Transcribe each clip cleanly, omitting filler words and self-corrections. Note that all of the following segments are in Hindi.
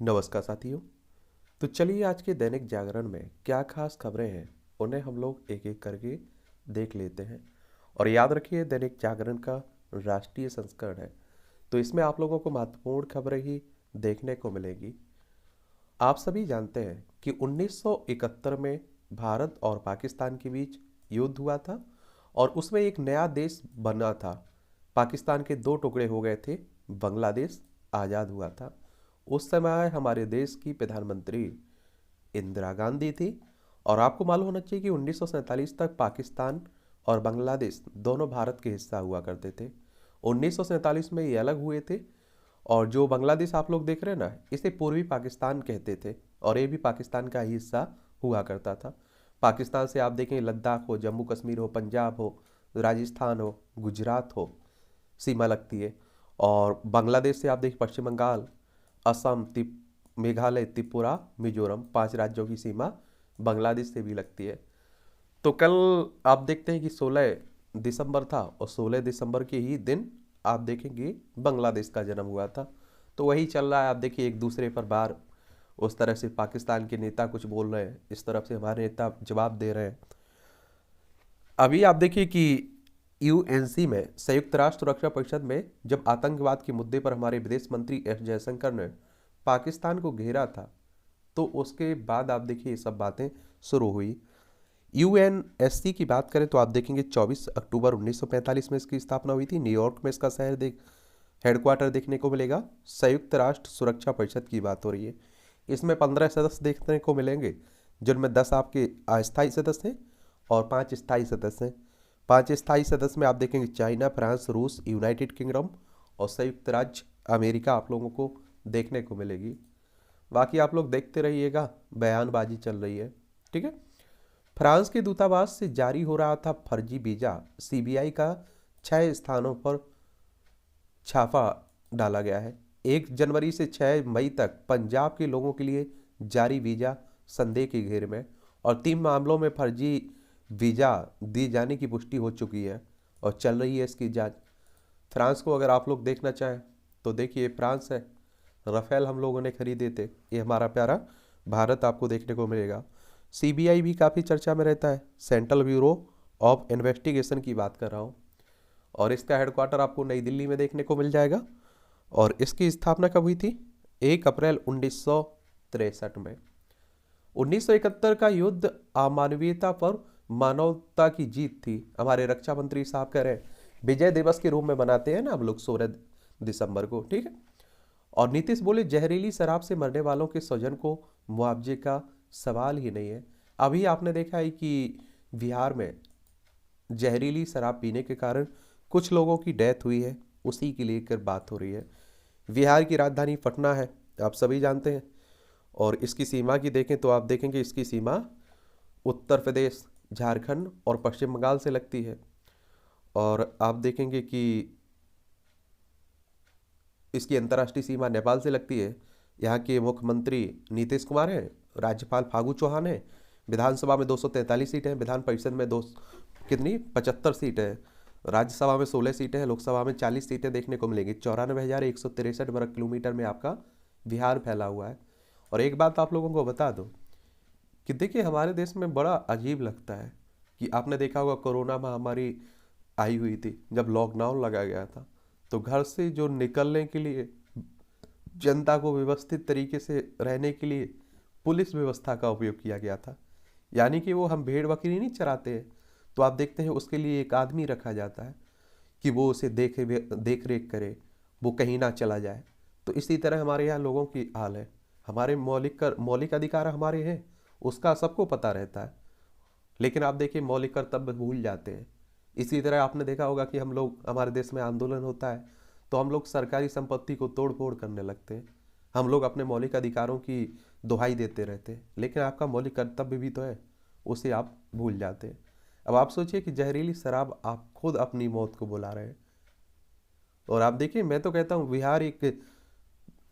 नमस्कार साथियों। तो चलिए आज के दैनिक जागरण में क्या खास खबरें हैं उन्हें हम लोग एक एक करके देख लेते हैं। और याद रखिए दैनिक जागरण का राष्ट्रीय संस्करण है, तो इसमें आप लोगों को महत्वपूर्ण खबरें ही देखने को मिलेगी। आप सभी जानते हैं कि 1971 में भारत और पाकिस्तान के बीच युद्ध हुआ था और उसमें एक नया देश बना था। पाकिस्तान के दो टुकड़े हो गए थे, बांग्लादेश आज़ाद हुआ था। उस समय हमारे देश की प्रधानमंत्री इंदिरा गांधी थी। और आपको मालूम होना चाहिए कि 1947 तक पाकिस्तान और बांग्लादेश दोनों भारत के हिस्सा हुआ करते थे। 1947 में ये अलग हुए थे। और जो बांग्लादेश आप लोग देख रहे हैं ना, इसे पूर्वी पाकिस्तान कहते थे और ये भी पाकिस्तान का ही हिस्सा हुआ करता था। पाकिस्तान से आप देखें लद्दाख हो, जम्मू कश्मीर हो, पंजाब हो, राजस्थान हो, गुजरात हो, सीमा लगती है। और बांग्लादेश से आप देखिए पश्चिम बंगाल, असम, मेघालय, त्रिपुरा, मिजोरम, 5 राज्यों की सीमा बांग्लादेश से भी लगती है। तो कल आप देखते हैं कि 16 दिसंबर था और 16 दिसंबर के ही दिन आप देखेंगे बांग्लादेश का जन्म हुआ था। तो वही चल रहा है। आप देखिए एक दूसरे पर बार उस तरह से पाकिस्तान के नेता कुछ बोल रहे हैं, इस तरफ से हमारे नेता जवाब दे रहे हैं। अभी आप देखिए कि यूएनसी में, संयुक्त राष्ट्र सुरक्षा परिषद में, जब आतंकवाद के मुद्दे पर हमारे विदेश मंत्री एस जयशंकर ने पाकिस्तान को घेरा था, तो उसके बाद आप देखिए ये सब बातें शुरू हुई। यूएनएससी की बात करें तो आप देखेंगे 24 अक्टूबर 1945 में इसकी स्थापना हुई थी। न्यूयॉर्क में इसका हेडक्वार्टर देखने को मिलेगा। संयुक्त राष्ट्र सुरक्षा परिषद की बात हो रही है। इसमें 15 सदस्य देखने को मिलेंगे, जिनमें 10 आपके अस्थायी सदस्य हैं और 5 स्थायी सदस्य हैं। 5 स्थायी सदस्य में आप देखेंगे चाइना, फ्रांस, रूस, यूनाइटेड किंगडम और संयुक्त राज्य अमेरिका आप लोगों को देखने को मिलेगी। बाकी आप लोग देखते रहिएगा, बयानबाजी चल रही है, ठीक है। फ्रांस के दूतावास से जारी हो रहा था फर्जी वीजा। सीबीआई का 6 स्थानों पर छापा डाला गया है। 1 जनवरी से 6 मई तक पंजाब के लोगों के लिए जारी वीजा संदेह के घेरे में, और 3 मामलों में फर्जी वीजा दिए जाने की पुष्टि हो चुकी है और चल रही है इसकी जांच। फ्रांस को अगर आप लोग देखना चाहें तो देखिए फ्रांस है। राफेल हम लोगों ने खरीदे थे, ये हमारा प्यारा भारत आपको देखने को मिलेगा। सीबीआई भी काफ़ी चर्चा में रहता है, सेंट्रल ब्यूरो ऑफ इन्वेस्टिगेशन की बात कर रहा हूँ। और इसका हेडक्वार्टर आपको नई दिल्ली में देखने को मिल जाएगा। और इसकी स्थापना कब हुई थी? 1 अप्रैल 1963 में। 1971 का युद्ध अमानवीयता पर मानवता की जीत थी। हमारे रक्षा मंत्री साहब कह रहे हैं विजय दिवस के रूप में मनाते हैं ना हम लोग 16 दिसंबर को, ठीक है। और नीतीश बोले जहरीली शराब से मरने वालों के स्वजन को मुआवजे का सवाल ही नहीं है। अभी आपने देखा है कि बिहार में जहरीली शराब पीने के कारण कुछ लोगों की डेथ हुई है, उसी की लेकर बात हो रही है। बिहार की राजधानी पटना है, आप सभी जानते हैं। और इसकी सीमा की देखें तो आप देखेंगे इसकी सीमा उत्तर प्रदेश, झारखंड और पश्चिम बंगाल से लगती है। और आप देखेंगे कि इसकी अंतर्राष्ट्रीय सीमा नेपाल से लगती है। यहाँ के मुख्यमंत्री नीतीश कुमार हैं, राज्यपाल फागू चौहान है। विधानसभा में 243 सीटें हैं, विधान परिषद में दो कितनी 75 सीटें हैं, राज्यसभा में 16 सीटें हैं, लोकसभा में 40 सीटें देखने को मिलेंगी। 94,163 वर्ग किलोमीटर में आपका बिहार फैला हुआ है। और एक बात आप लोगों को बता दो कि देखिए हमारे देश में बड़ा अजीब लगता है कि आपने देखा होगा कोरोना महामारी आई हुई थी, जब लॉकडाउन लगा गया था, तो घर से जो निकलने के लिए, जनता को व्यवस्थित तरीके से रहने के लिए पुलिस व्यवस्था का उपयोग किया गया था। यानी कि वो हम भेड़ बकरी नहीं चराते हैं, तो आप देखते हैं उसके लिए एक आदमी रखा जाता है कि वो उसे देख रेख करे, वो कहीं ना चला जाए। तो इसी तरह हमारे यहाँ लोगों की हाल है। हमारे मौलिक अधिकार हमारे हैं, उसका सबको पता रहता है, लेकिन आप देखिए मौलिक कर्तव्य भूल जाते हैं। इसी तरह आपने देखा होगा कि हम लोग, हमारे देश में आंदोलन होता है तो हम लोग सरकारी संपत्ति को तोड़ फोड़ करने लगते हैं। हम लोग अपने मौलिक अधिकारों की दुहाई देते रहते हैं, लेकिन आपका मौलिक कर्तव्य भी तो है, उसे आप भूल जाते हैं। अब आप सोचिए कि जहरीली शराब, आप खुद अपनी मौत को बुला रहे हैं। और आप देखिए, मैं तो कहता हूँ बिहार एक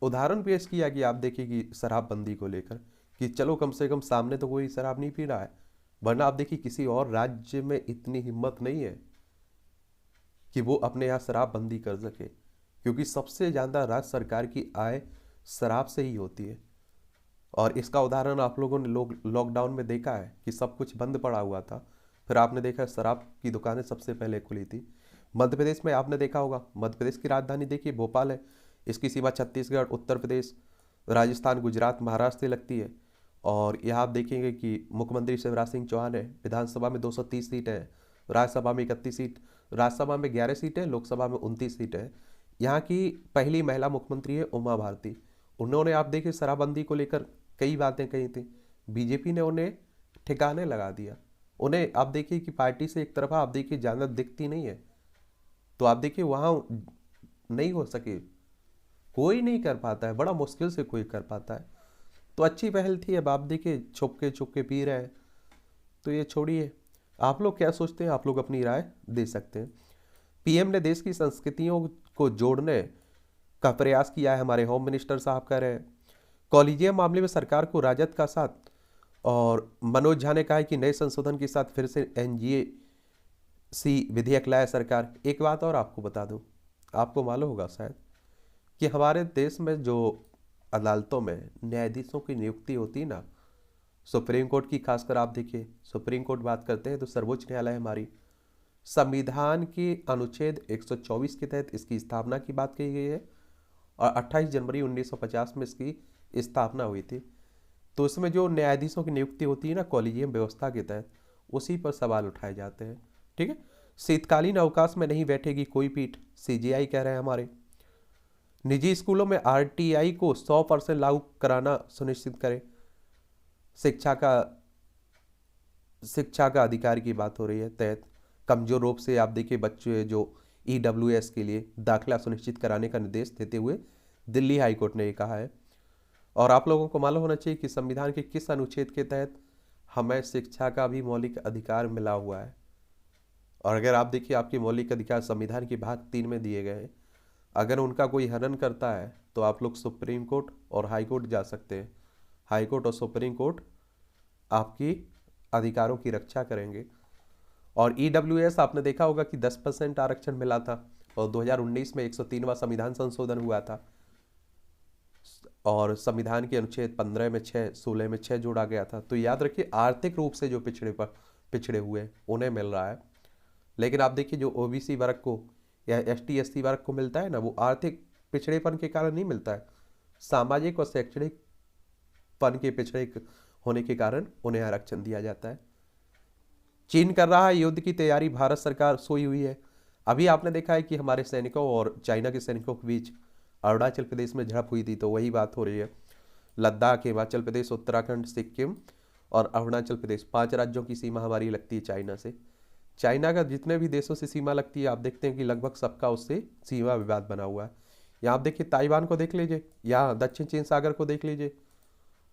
उदाहरण पेश किया कि आप देखिए कि शराबबंदी को लेकर, कि चलो कम से कम सामने तो कोई शराब नहीं पी रहा है। वरना आप देखिए किसी और राज्य में इतनी हिम्मत नहीं है कि वो अपने यहाँ शराबबंदी कर सके, क्योंकि सबसे ज़्यादा राज्य सरकार की आय शराब से ही होती है। और इसका उदाहरण आप लोगों ने लॉकडाउन में देखा है कि सब कुछ बंद पड़ा हुआ था, फिर आपने देखा शराब की दुकानें सबसे पहले खुली थी। मध्य प्रदेश में आपने देखा होगा, मध्य प्रदेश की राजधानी देखिए भोपाल है, इसकी सीमा छत्तीसगढ़, उत्तर प्रदेश, राजस्थान, गुजरात, महाराष्ट्र से लगती है। और यहाँ आप देखेंगे कि मुख्यमंत्री शिवराज सिंह चौहान है, विधानसभा में 230 सीटें हैं, राज्यसभा में 31 सीट, राज्यसभा में 11 सीटें, लोकसभा में 29 सीटें हैं। यहाँ की पहली महिला मुख्यमंत्री है उमा भारती। उन्होंने आप देखिए शराबबंदी को लेकर कई बातें कही थी, बीजेपी ने उन्हें ठिकाने लगा दिया। उन्हें आप देखिए कि पार्टी से एक तरफा आप देखिए जानत दिखती नहीं है, तो आप देखिए वहाँ नहीं हो सके, कोई नहीं कर पाता है, बड़ा मुश्किल से कोई कर पाता है। तो अच्छी पहल थी। अब आप देखिए छुप के पी रहे हैं, तो ये छोड़िए। आप लोग क्या सोचते हैं, आप लोग अपनी राय दे सकते हैं। पीएम ने देश की संस्कृतियों को जोड़ने का प्रयास किया है, हमारे होम मिनिस्टर साहब कह रहे हैं। कॉलेजियम मामले में सरकार को राजद का साथ, और मनोज झा ने कहा है कि नए संशोधन के साथ फिर से एनजीसी विधेयक लाया सरकार। एक बात और आपको बता दूं, आपको मालूम होगा शायद कि हमारे देश में जो अदालतों में न्यायाधीशों की नियुक्ति होती है ना, सुप्रीम कोर्ट की खासकर आप देखिए, सुप्रीम कोर्ट बात करते हैं तो सर्वोच्च न्यायालय हमारी, संविधान के अनुच्छेद 124 के तहत इसकी स्थापना की बात कही गई है, और 28 जनवरी 1950 में इसकी स्थापना हुई थी। तो इसमें जो न्यायाधीशों की नियुक्ति होती है ना कॉलेजियम व्यवस्था के तहत, उसी पर सवाल उठाए जाते हैं। ठीक है, शीतकालीन अवकाश में नहीं बैठेगी कोई पीठ, सीजेआई कह रहे हैं हमारे। निजी स्कूलों में आरटीआई को 100% लागू कराना सुनिश्चित करें। शिक्षा का अधिकार की बात हो रही है तहत कमजोर रूप से आप देखिए बच्चे जो ईडब्ल्यूएस के लिए दाखिला सुनिश्चित कराने का निर्देश देते हुए दिल्ली हाई कोर्ट ने ये कहा है। और आप लोगों को मालूम होना चाहिए कि संविधान के किस अनुच्छेद के तहत हमें शिक्षा का भी मौलिक अधिकार मिला हुआ है। और अगर आप देखिए आपके मौलिक अधिकार संविधान के भाग 3 में दिए गए हैं, अगर उनका कोई हनन करता है तो आप लोग सुप्रीम कोर्ट और हाई कोर्ट जा सकते हैं। हाई कोर्ट और सुप्रीम कोर्ट आपकी अधिकारों की रक्षा करेंगे। और ईडब्ल्यूएस आपने देखा होगा कि 10% आरक्षण मिला था, और 2019 में 103वां संविधान संशोधन हुआ था, और संविधान के अनुच्छेद 15 में 6, 16 में 6 जोड़ा गया था। तो याद रखिए आर्थिक रूप से जो पिछड़े हुए उन्हें मिल रहा है। लेकिन आप देखिए जो ओबीसी वर्ग को या एसटी एससी वर्ग को मिलता है ना, वो आर्थिक पिछड़ेपन के कारण नहीं मिलता है, सामाजिक और शैक्षणिक पन के पिछड़े होने के कारण उन्हें आरक्षण दिया जाता है। चीन कर रहा है युद्ध की तैयारी, भारत सरकार सोई हुई है। अभी आपने देखा है कि हमारे सैनिकों और चाइना के सैनिकों के बीच अरुणाचल प्रदेश में झड़प हुई थी, तो वही बात हो रही है। लद्दाख, हिमाचल प्रदेश, उत्तराखंड, सिक्किम और अरुणाचल प्रदेश, 5 राज्यों की सीमा हमारी लगती है चाइना से। चाइना का जितने भी देशों से सीमा लगती है आप देखते हैं कि लगभग सबका उससे सीमा विवाद बना हुआ है। यहाँ आप देखिए ताइवान को देख लीजिए, यहाँ दक्षिण चीन सागर को देख लीजिए,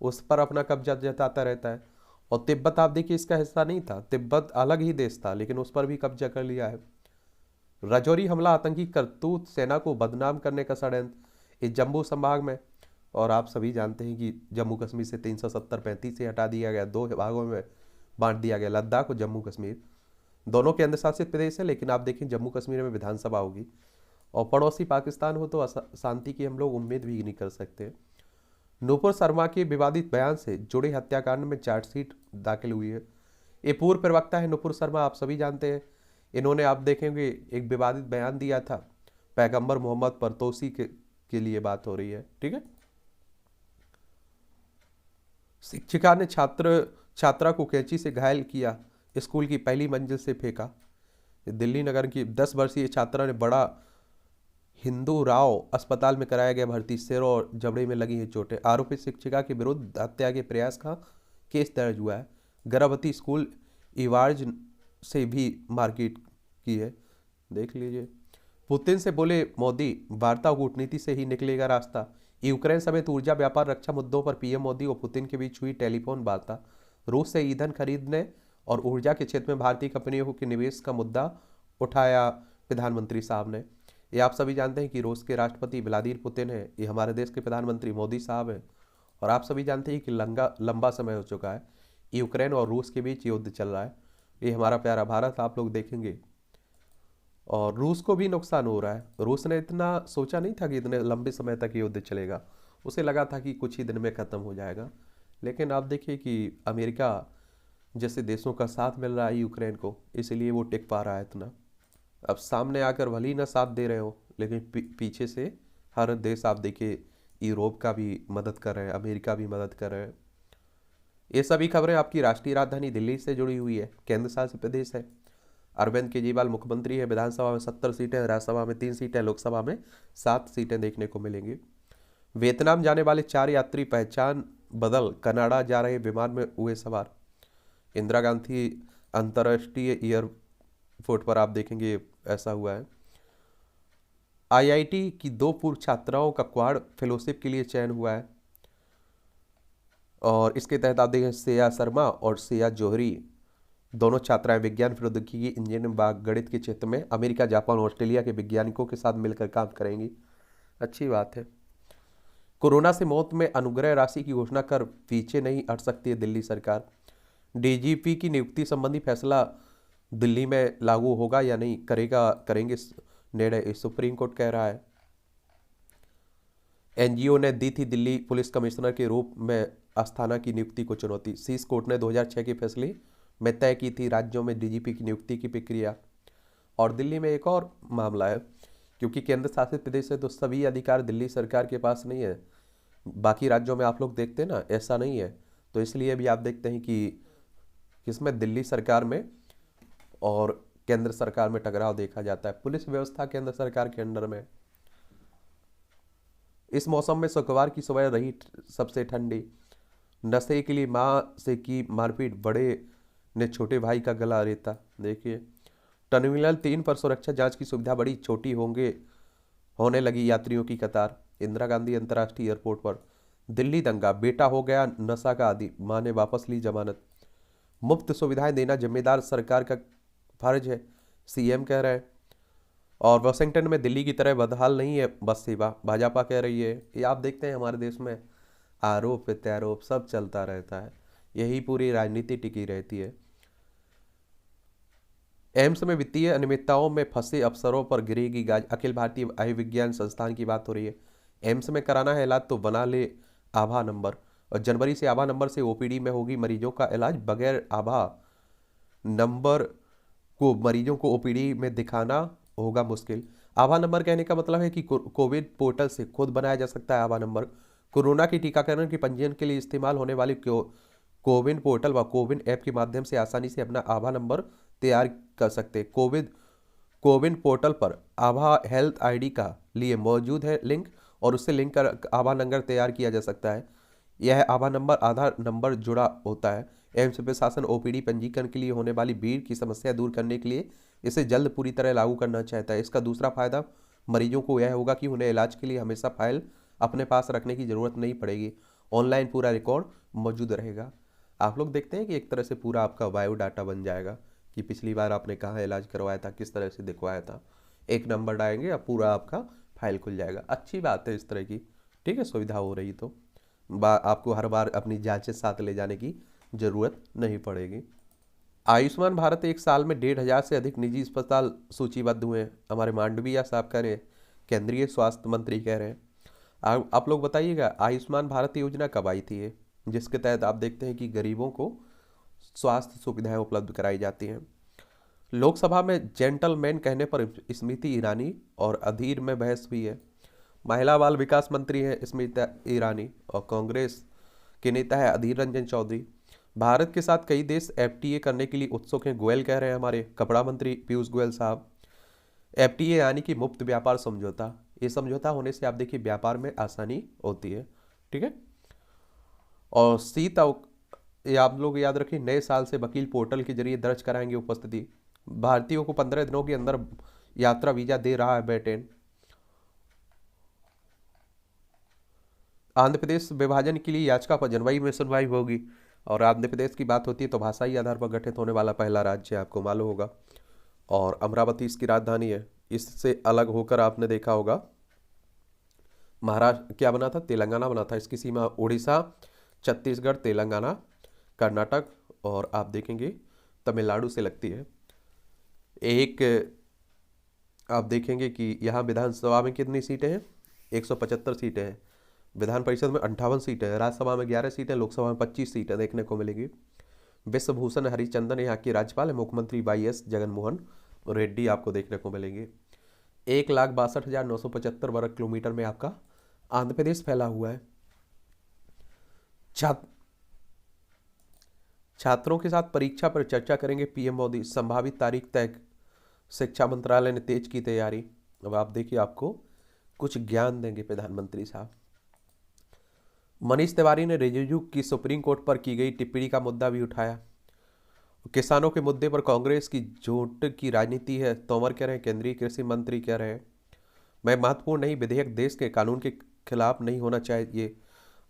उस पर अपना कब्जा जताता रहता है। और तिब्बत आप देखिए इसका हिस्सा नहीं था, तिब्बत अलग ही देश था, लेकिन उस पर भी कब्जा कर लिया है। राजौरी हमला आतंकी करतूत, सेना को बदनाम करने का षड्यंत्र इस जम्मू संभाग में। और आप सभी जानते हैं कि जम्मू कश्मीर से 370-35 से हटा दिया गया, 2 भागों में बांट दिया गया, लद्दाख और जम्मू कश्मीर दोनों केंद्र शासित प्रदेश है। लेकिन आप देखें जम्मू कश्मीर में विधानसभा होगी, और पड़ोसी पाकिस्तान हो तो शांति की हम लोग उम्मीद भी नहीं कर सकते। नूपुर शर्मा के विवादित बयान से जुड़े हत्याकांड में चार्जशीट दाखिल हुई है। ये पूर्व प्रवक्ता है नूपुर शर्मा, आप सभी जानते हैं। इन्होंने आप देखेंगे एक विवादित बयान दिया था पैगंबर मोहम्मद पर, तो उसी के लिए बात हो रही है। ठीक है, शिक्षिका ने छात्रा को कैंची से घायल किया, स्कूल की पहली मंजिल से फेंका। दिल्ली नगर की 10 वर्षीय छात्रा ने बड़ा हिंदू राव अस्पताल में कराया गया भर्ती, सिर और जबड़े में लगी है चोटें। आरोपित शिक्षिका के विरुद्ध हत्या के प्रयास का केस दर्ज हुआ है। गर्भवती स्कूल इवार्ज से भी मारपीट की है, देख लीजिए। पुतिन से बोले मोदी, वार्ता कूटनीति से ही निकलेगा रास्ता। यूक्रेन समेत ऊर्जा, व्यापार, रक्षा मुद्दों पर पीएम मोदी और पुतिन के बीच हुई टेलीफोन वार्ता। रूस से ईंधन खरीदने और ऊर्जा के क्षेत्र में भारतीय कंपनियों के निवेश का मुद्दा उठाया प्रधानमंत्री साहब ने। ये आप सभी जानते हैं कि रूस के राष्ट्रपति व्लादिमीर पुतिन है, ये हमारे देश के प्रधानमंत्री मोदी साहब हैं। और आप सभी जानते हैं कि लंबा समय हो चुका है यूक्रेन और रूस के बीच युद्ध चल रहा है। ये हमारा प्यारा भारत आप लोग देखेंगे, और रूस को भी नुकसान हो रहा है। रूस ने इतना सोचा नहीं था कि इतने लंबे समय तक युद्ध चलेगा, उसे लगा था कि कुछ ही दिन में ख़त्म हो जाएगा, लेकिन आप देखिए कि अमेरिका जैसे देशों का साथ मिल रहा है यूक्रेन को, इसलिए वो टिक पा रहा है इतना। अब सामने आकर भले ही ना साथ दे रहे हो, लेकिन पीछे से हर देश आप देखिए, यूरोप का भी मदद कर रहे हैं, अमेरिका भी मदद कर रहे हैं। ये सभी खबरें आपकी राष्ट्रीय राजधानी दिल्ली से जुड़ी हुई है, केंद्र शासित प्रदेश है। अरविंद केजरीवाल मुख्यमंत्री है, विधानसभा में 70 सीटें, राज्यसभा में 3 सीटें, लोकसभा में 7 सीटें देखने को मिलेंगी। वियतनाम जाने वाले 4 यात्री पहचान बदल कनाडा जा रहे विमान में हुए सवार। इंदिरा गांधी अंतर्राष्ट्रीय एयरपोर्ट पर आप देखेंगे ऐसा हुआ है। आईआईटी की 2 पूर्व छात्राओं का क्वाड फेलोशिप के लिए चयन हुआ है, और इसके तहत आप देखें श्रेया शर्मा और श्रेया जौहरी दोनों छात्राएं विज्ञान प्रौद्योगिकी इंजीनियरिंग गणित के क्षेत्र में अमेरिका, जापान और ऑस्ट्रेलिया के वैज्ञानिकों के साथ मिलकर काम करेंगी। अच्छी बात है। कोरोना से मौत में अनुग्रह राशि की घोषणा कर पीछे नहीं हट सकती है दिल्ली सरकार। डीजीपी की नियुक्ति संबंधी फैसला दिल्ली में लागू होगा या नहीं, करेंगे निर्णय, सुप्रीम कोर्ट कह रहा है। एनजीओ ने दी थी दिल्ली पुलिस कमिश्नर के रूप में अस्थाना की नियुक्ति को चुनौती। शीर्ष कोर्ट ने 2006 के फैसले में तय की थी राज्यों में डीजीपी की नियुक्ति की प्रक्रिया। और दिल्ली में एक और मामला है, क्योंकि केंद्र शासित प्रदेश है तो सभी अधिकार दिल्ली सरकार के पास नहीं है। बाकी राज्यों में आप लोग देखते हैं ना, ऐसा नहीं है। तो इसलिए भी आप देखते हैं कि किसमें, दिल्ली सरकार में और केंद्र सरकार में टकराव देखा जाता है। पुलिस व्यवस्था केंद्र सरकार के अंडर में। इस मौसम में शुक्रवार की सुबह रही सबसे ठंडी। नशे के लिए मां से की मारपीट, बड़े ने छोटे भाई का गला रेता। देखिए, टर्मिनल 3 पर सुरक्षा जांच की सुविधा बड़ी, छोटी होने लगी यात्रियों की कतार। इंदिरा गांधी अंतर्राष्ट्रीय एयरपोर्ट पर दिल्ली दंगा, बेटा हो गया नशा का आदी, मां ने वापस ली जमानत। मुफ्त सुविधाएं देना जिम्मेदार सरकार का फर्ज है, सीएम कह रहे हैं। और वाशिंगटन में दिल्ली की तरह बदहाल नहीं है बस सेवा, भाजपा कह रही है। ये आप देखते हैं हमारे देश में आरोप प्रत्यारोप सब चलता रहता है, यही पूरी राजनीति टिकी रहती है। एम्स में वित्तीय अनियमितताओं में फंसे अफसरों पर गिरेगी गाज। अखिल भारतीय आयुर्विज्ञान संस्थान की बात हो रही है। एम्स में कराना है इलाज तो बना ले आभा नंबर, और जनवरी से आभा नंबर से ओपीडी में होगी मरीजों का इलाज। बगैर आभा नंबर को मरीजों को ओपीडी में दिखाना होगा मुश्किल। आभा नंबर कहने का मतलब है कि कोविड पोर्टल से खुद बनाया जा सकता है आभा नंबर। कोरोना के टीकाकरण के पंजीयन के लिए इस्तेमाल होने वाली कोविन पोर्टल व कोविन ऐप के माध्यम से आसानी से अपना आभा नंबर तैयार कर सकते हैं। कोविन पोर्टल पर आभा हेल्थ आईडी का लिए मौजूद है लिंक, और उससे लिंक कर आभा नंबर तैयार किया जा सकता है। यह आभा नंबर आधार नंबर जुड़ा होता है। एम्स प्रशासन ओपीडी पंजीकरण के लिए होने वाली भीड़ की समस्या दूर करने के लिए इसे जल्द पूरी तरह लागू करना चाहता है। इसका दूसरा फायदा मरीजों को यह होगा कि उन्हें इलाज के लिए हमेशा फाइल अपने पास रखने की जरूरत नहीं पड़ेगी, ऑनलाइन पूरा रिकॉर्ड मौजूद रहेगा। आप लोग देखते हैं कि एक तरह से पूरा आपका बायोडाटा बन जाएगा कि पिछली बार आपने कहाँ इलाज करवाया था, किस तरह से दिखवाया था। एक नंबर डालेंगे अब पूरा आपका फाइल खुल जाएगा। अच्छी बात है इस तरह की, ठीक है, सुविधा हो रही तो आपको हर बार अपनी जांचें साथ ले जाने की ज़रूरत नहीं पड़ेगी। आयुष्मान भारत एक साल में 1,500 से अधिक निजी अस्पताल सूचीबद्ध हुए हैं, हमारे मांडविया साहब कह रहे हैं, केंद्रीय स्वास्थ्य मंत्री कह रहे हैं। आप लोग बताइएगा आयुष्मान भारत योजना कब आई थी, जिसके तहत आप देखते हैं कि गरीबों को स्वास्थ्य सुविधाएं उपलब्ध कराई जाती हैं। लोकसभा में जेंटलमैन कहने पर स्मृति ईरानी और अधीर में बहस हुई है। महिला बाल विकास मंत्री है स्मृति ईरानी और कांग्रेस के नेता है अधीर रंजन चौधरी। भारत के साथ कई देश एफटीए करने के लिए उत्सुक हैं, गोयल कह रहे हैं हमारे कपड़ा मंत्री पीयूष गोयल साहब। एफटीए यानी कि मुक्त व्यापार समझौता, ये समझौता होने से आप देखिए व्यापार में आसानी होती है, ठीक है। और ये आप लोग याद रखिए, नए साल से वकील पोर्टल के जरिए दर्ज कराएंगे उपस्थिति। भारतीयों को 15 दिनों के अंदर यात्रा वीजा दे रहा है ब्रिटेन। आंध्र प्रदेश विभाजन के लिए याचिका पर जनवरी में सुनवाई होगी। और आंध्र प्रदेश की बात होती है तो भाषाई आधार पर गठित होने वाला पहला राज्य आपको मालूम होगा। और अमरावती इसकी राजधानी है। इससे अलग होकर आपने देखा होगा महाराष्ट्र क्या बना था, तेलंगाना बना था। इसकी सीमा उड़ीसा, छत्तीसगढ़, तेलंगाना, कर्नाटक और आप देखेंगे तमिलनाडु से लगती है। एक आप देखेंगे कि यहाँ विधानसभा में कितनी सीटें हैं, 175 सीटें हैं। विधान परिषद में 58 सीटें, राज्यसभा में 11 सीटें, लोकसभा में 25 सीटें देखने को मिलेगी। विश्वभूषण हरिचंदन यहाँ की राज्यपाल है, मुख्यमंत्री YS जगनमोहन रेड्डी आपको देखने को मिलेंगे। 1,62,975 वर्ग किलोमीटर में आपका आंध्र प्रदेश फैला हुआ है। छात्रों के साथ परीक्षा पर चर्चा करेंगे PM मोदी, संभावित तारीख तय, शिक्षा मंत्रालय ने तेज की तैयारी। अब आप देखिए, आपको कुछ ज्ञान देंगे प्रधानमंत्री साहब। मनीष तिवारी ने रिजिजू की सुप्रीम कोर्ट पर की गई टिप्पणी का मुद्दा भी उठाया। किसानों के मुद्दे पर कांग्रेस की झूठ की राजनीति है, तोमर कह रहे हैं, केंद्रीय कृषि मंत्री कह रहे हैं। मैं महत्वपूर्ण नहीं, विधेयक देश के कानून के खिलाफ नहीं होना चाहिए,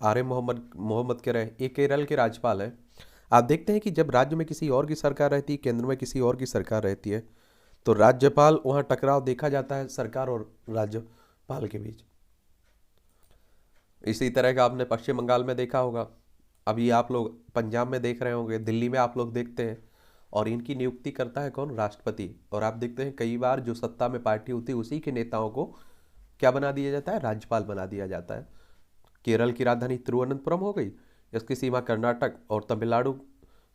RM मोहम्मद कह रहे हैं। ये केरल के राज्यपाल हैं। आप देखते हैं कि जब राज्य में किसी और की सरकार रहती है, केंद्र में किसी और की सरकार रहती है, तो राज्यपाल वहां टकराव देखा जाता है सरकार और राज्यपाल के बीच। इसी तरह का आपने पश्चिम बंगाल में देखा होगा, अभी आप लोग पंजाब में देख रहे होंगे, दिल्ली में आप लोग देखते हैं। और इनकी नियुक्ति करता है कौन? राष्ट्रपति। और आप देखते हैं कई बार जो सत्ता में पार्टी होती है उसी के नेताओं को क्या बना दिया जाता है? राज्यपाल बना दिया जाता है। केरल की राजधानी तिरुवनंतपुरम हो गई, इसकी सीमा कर्नाटक और तमिलनाडु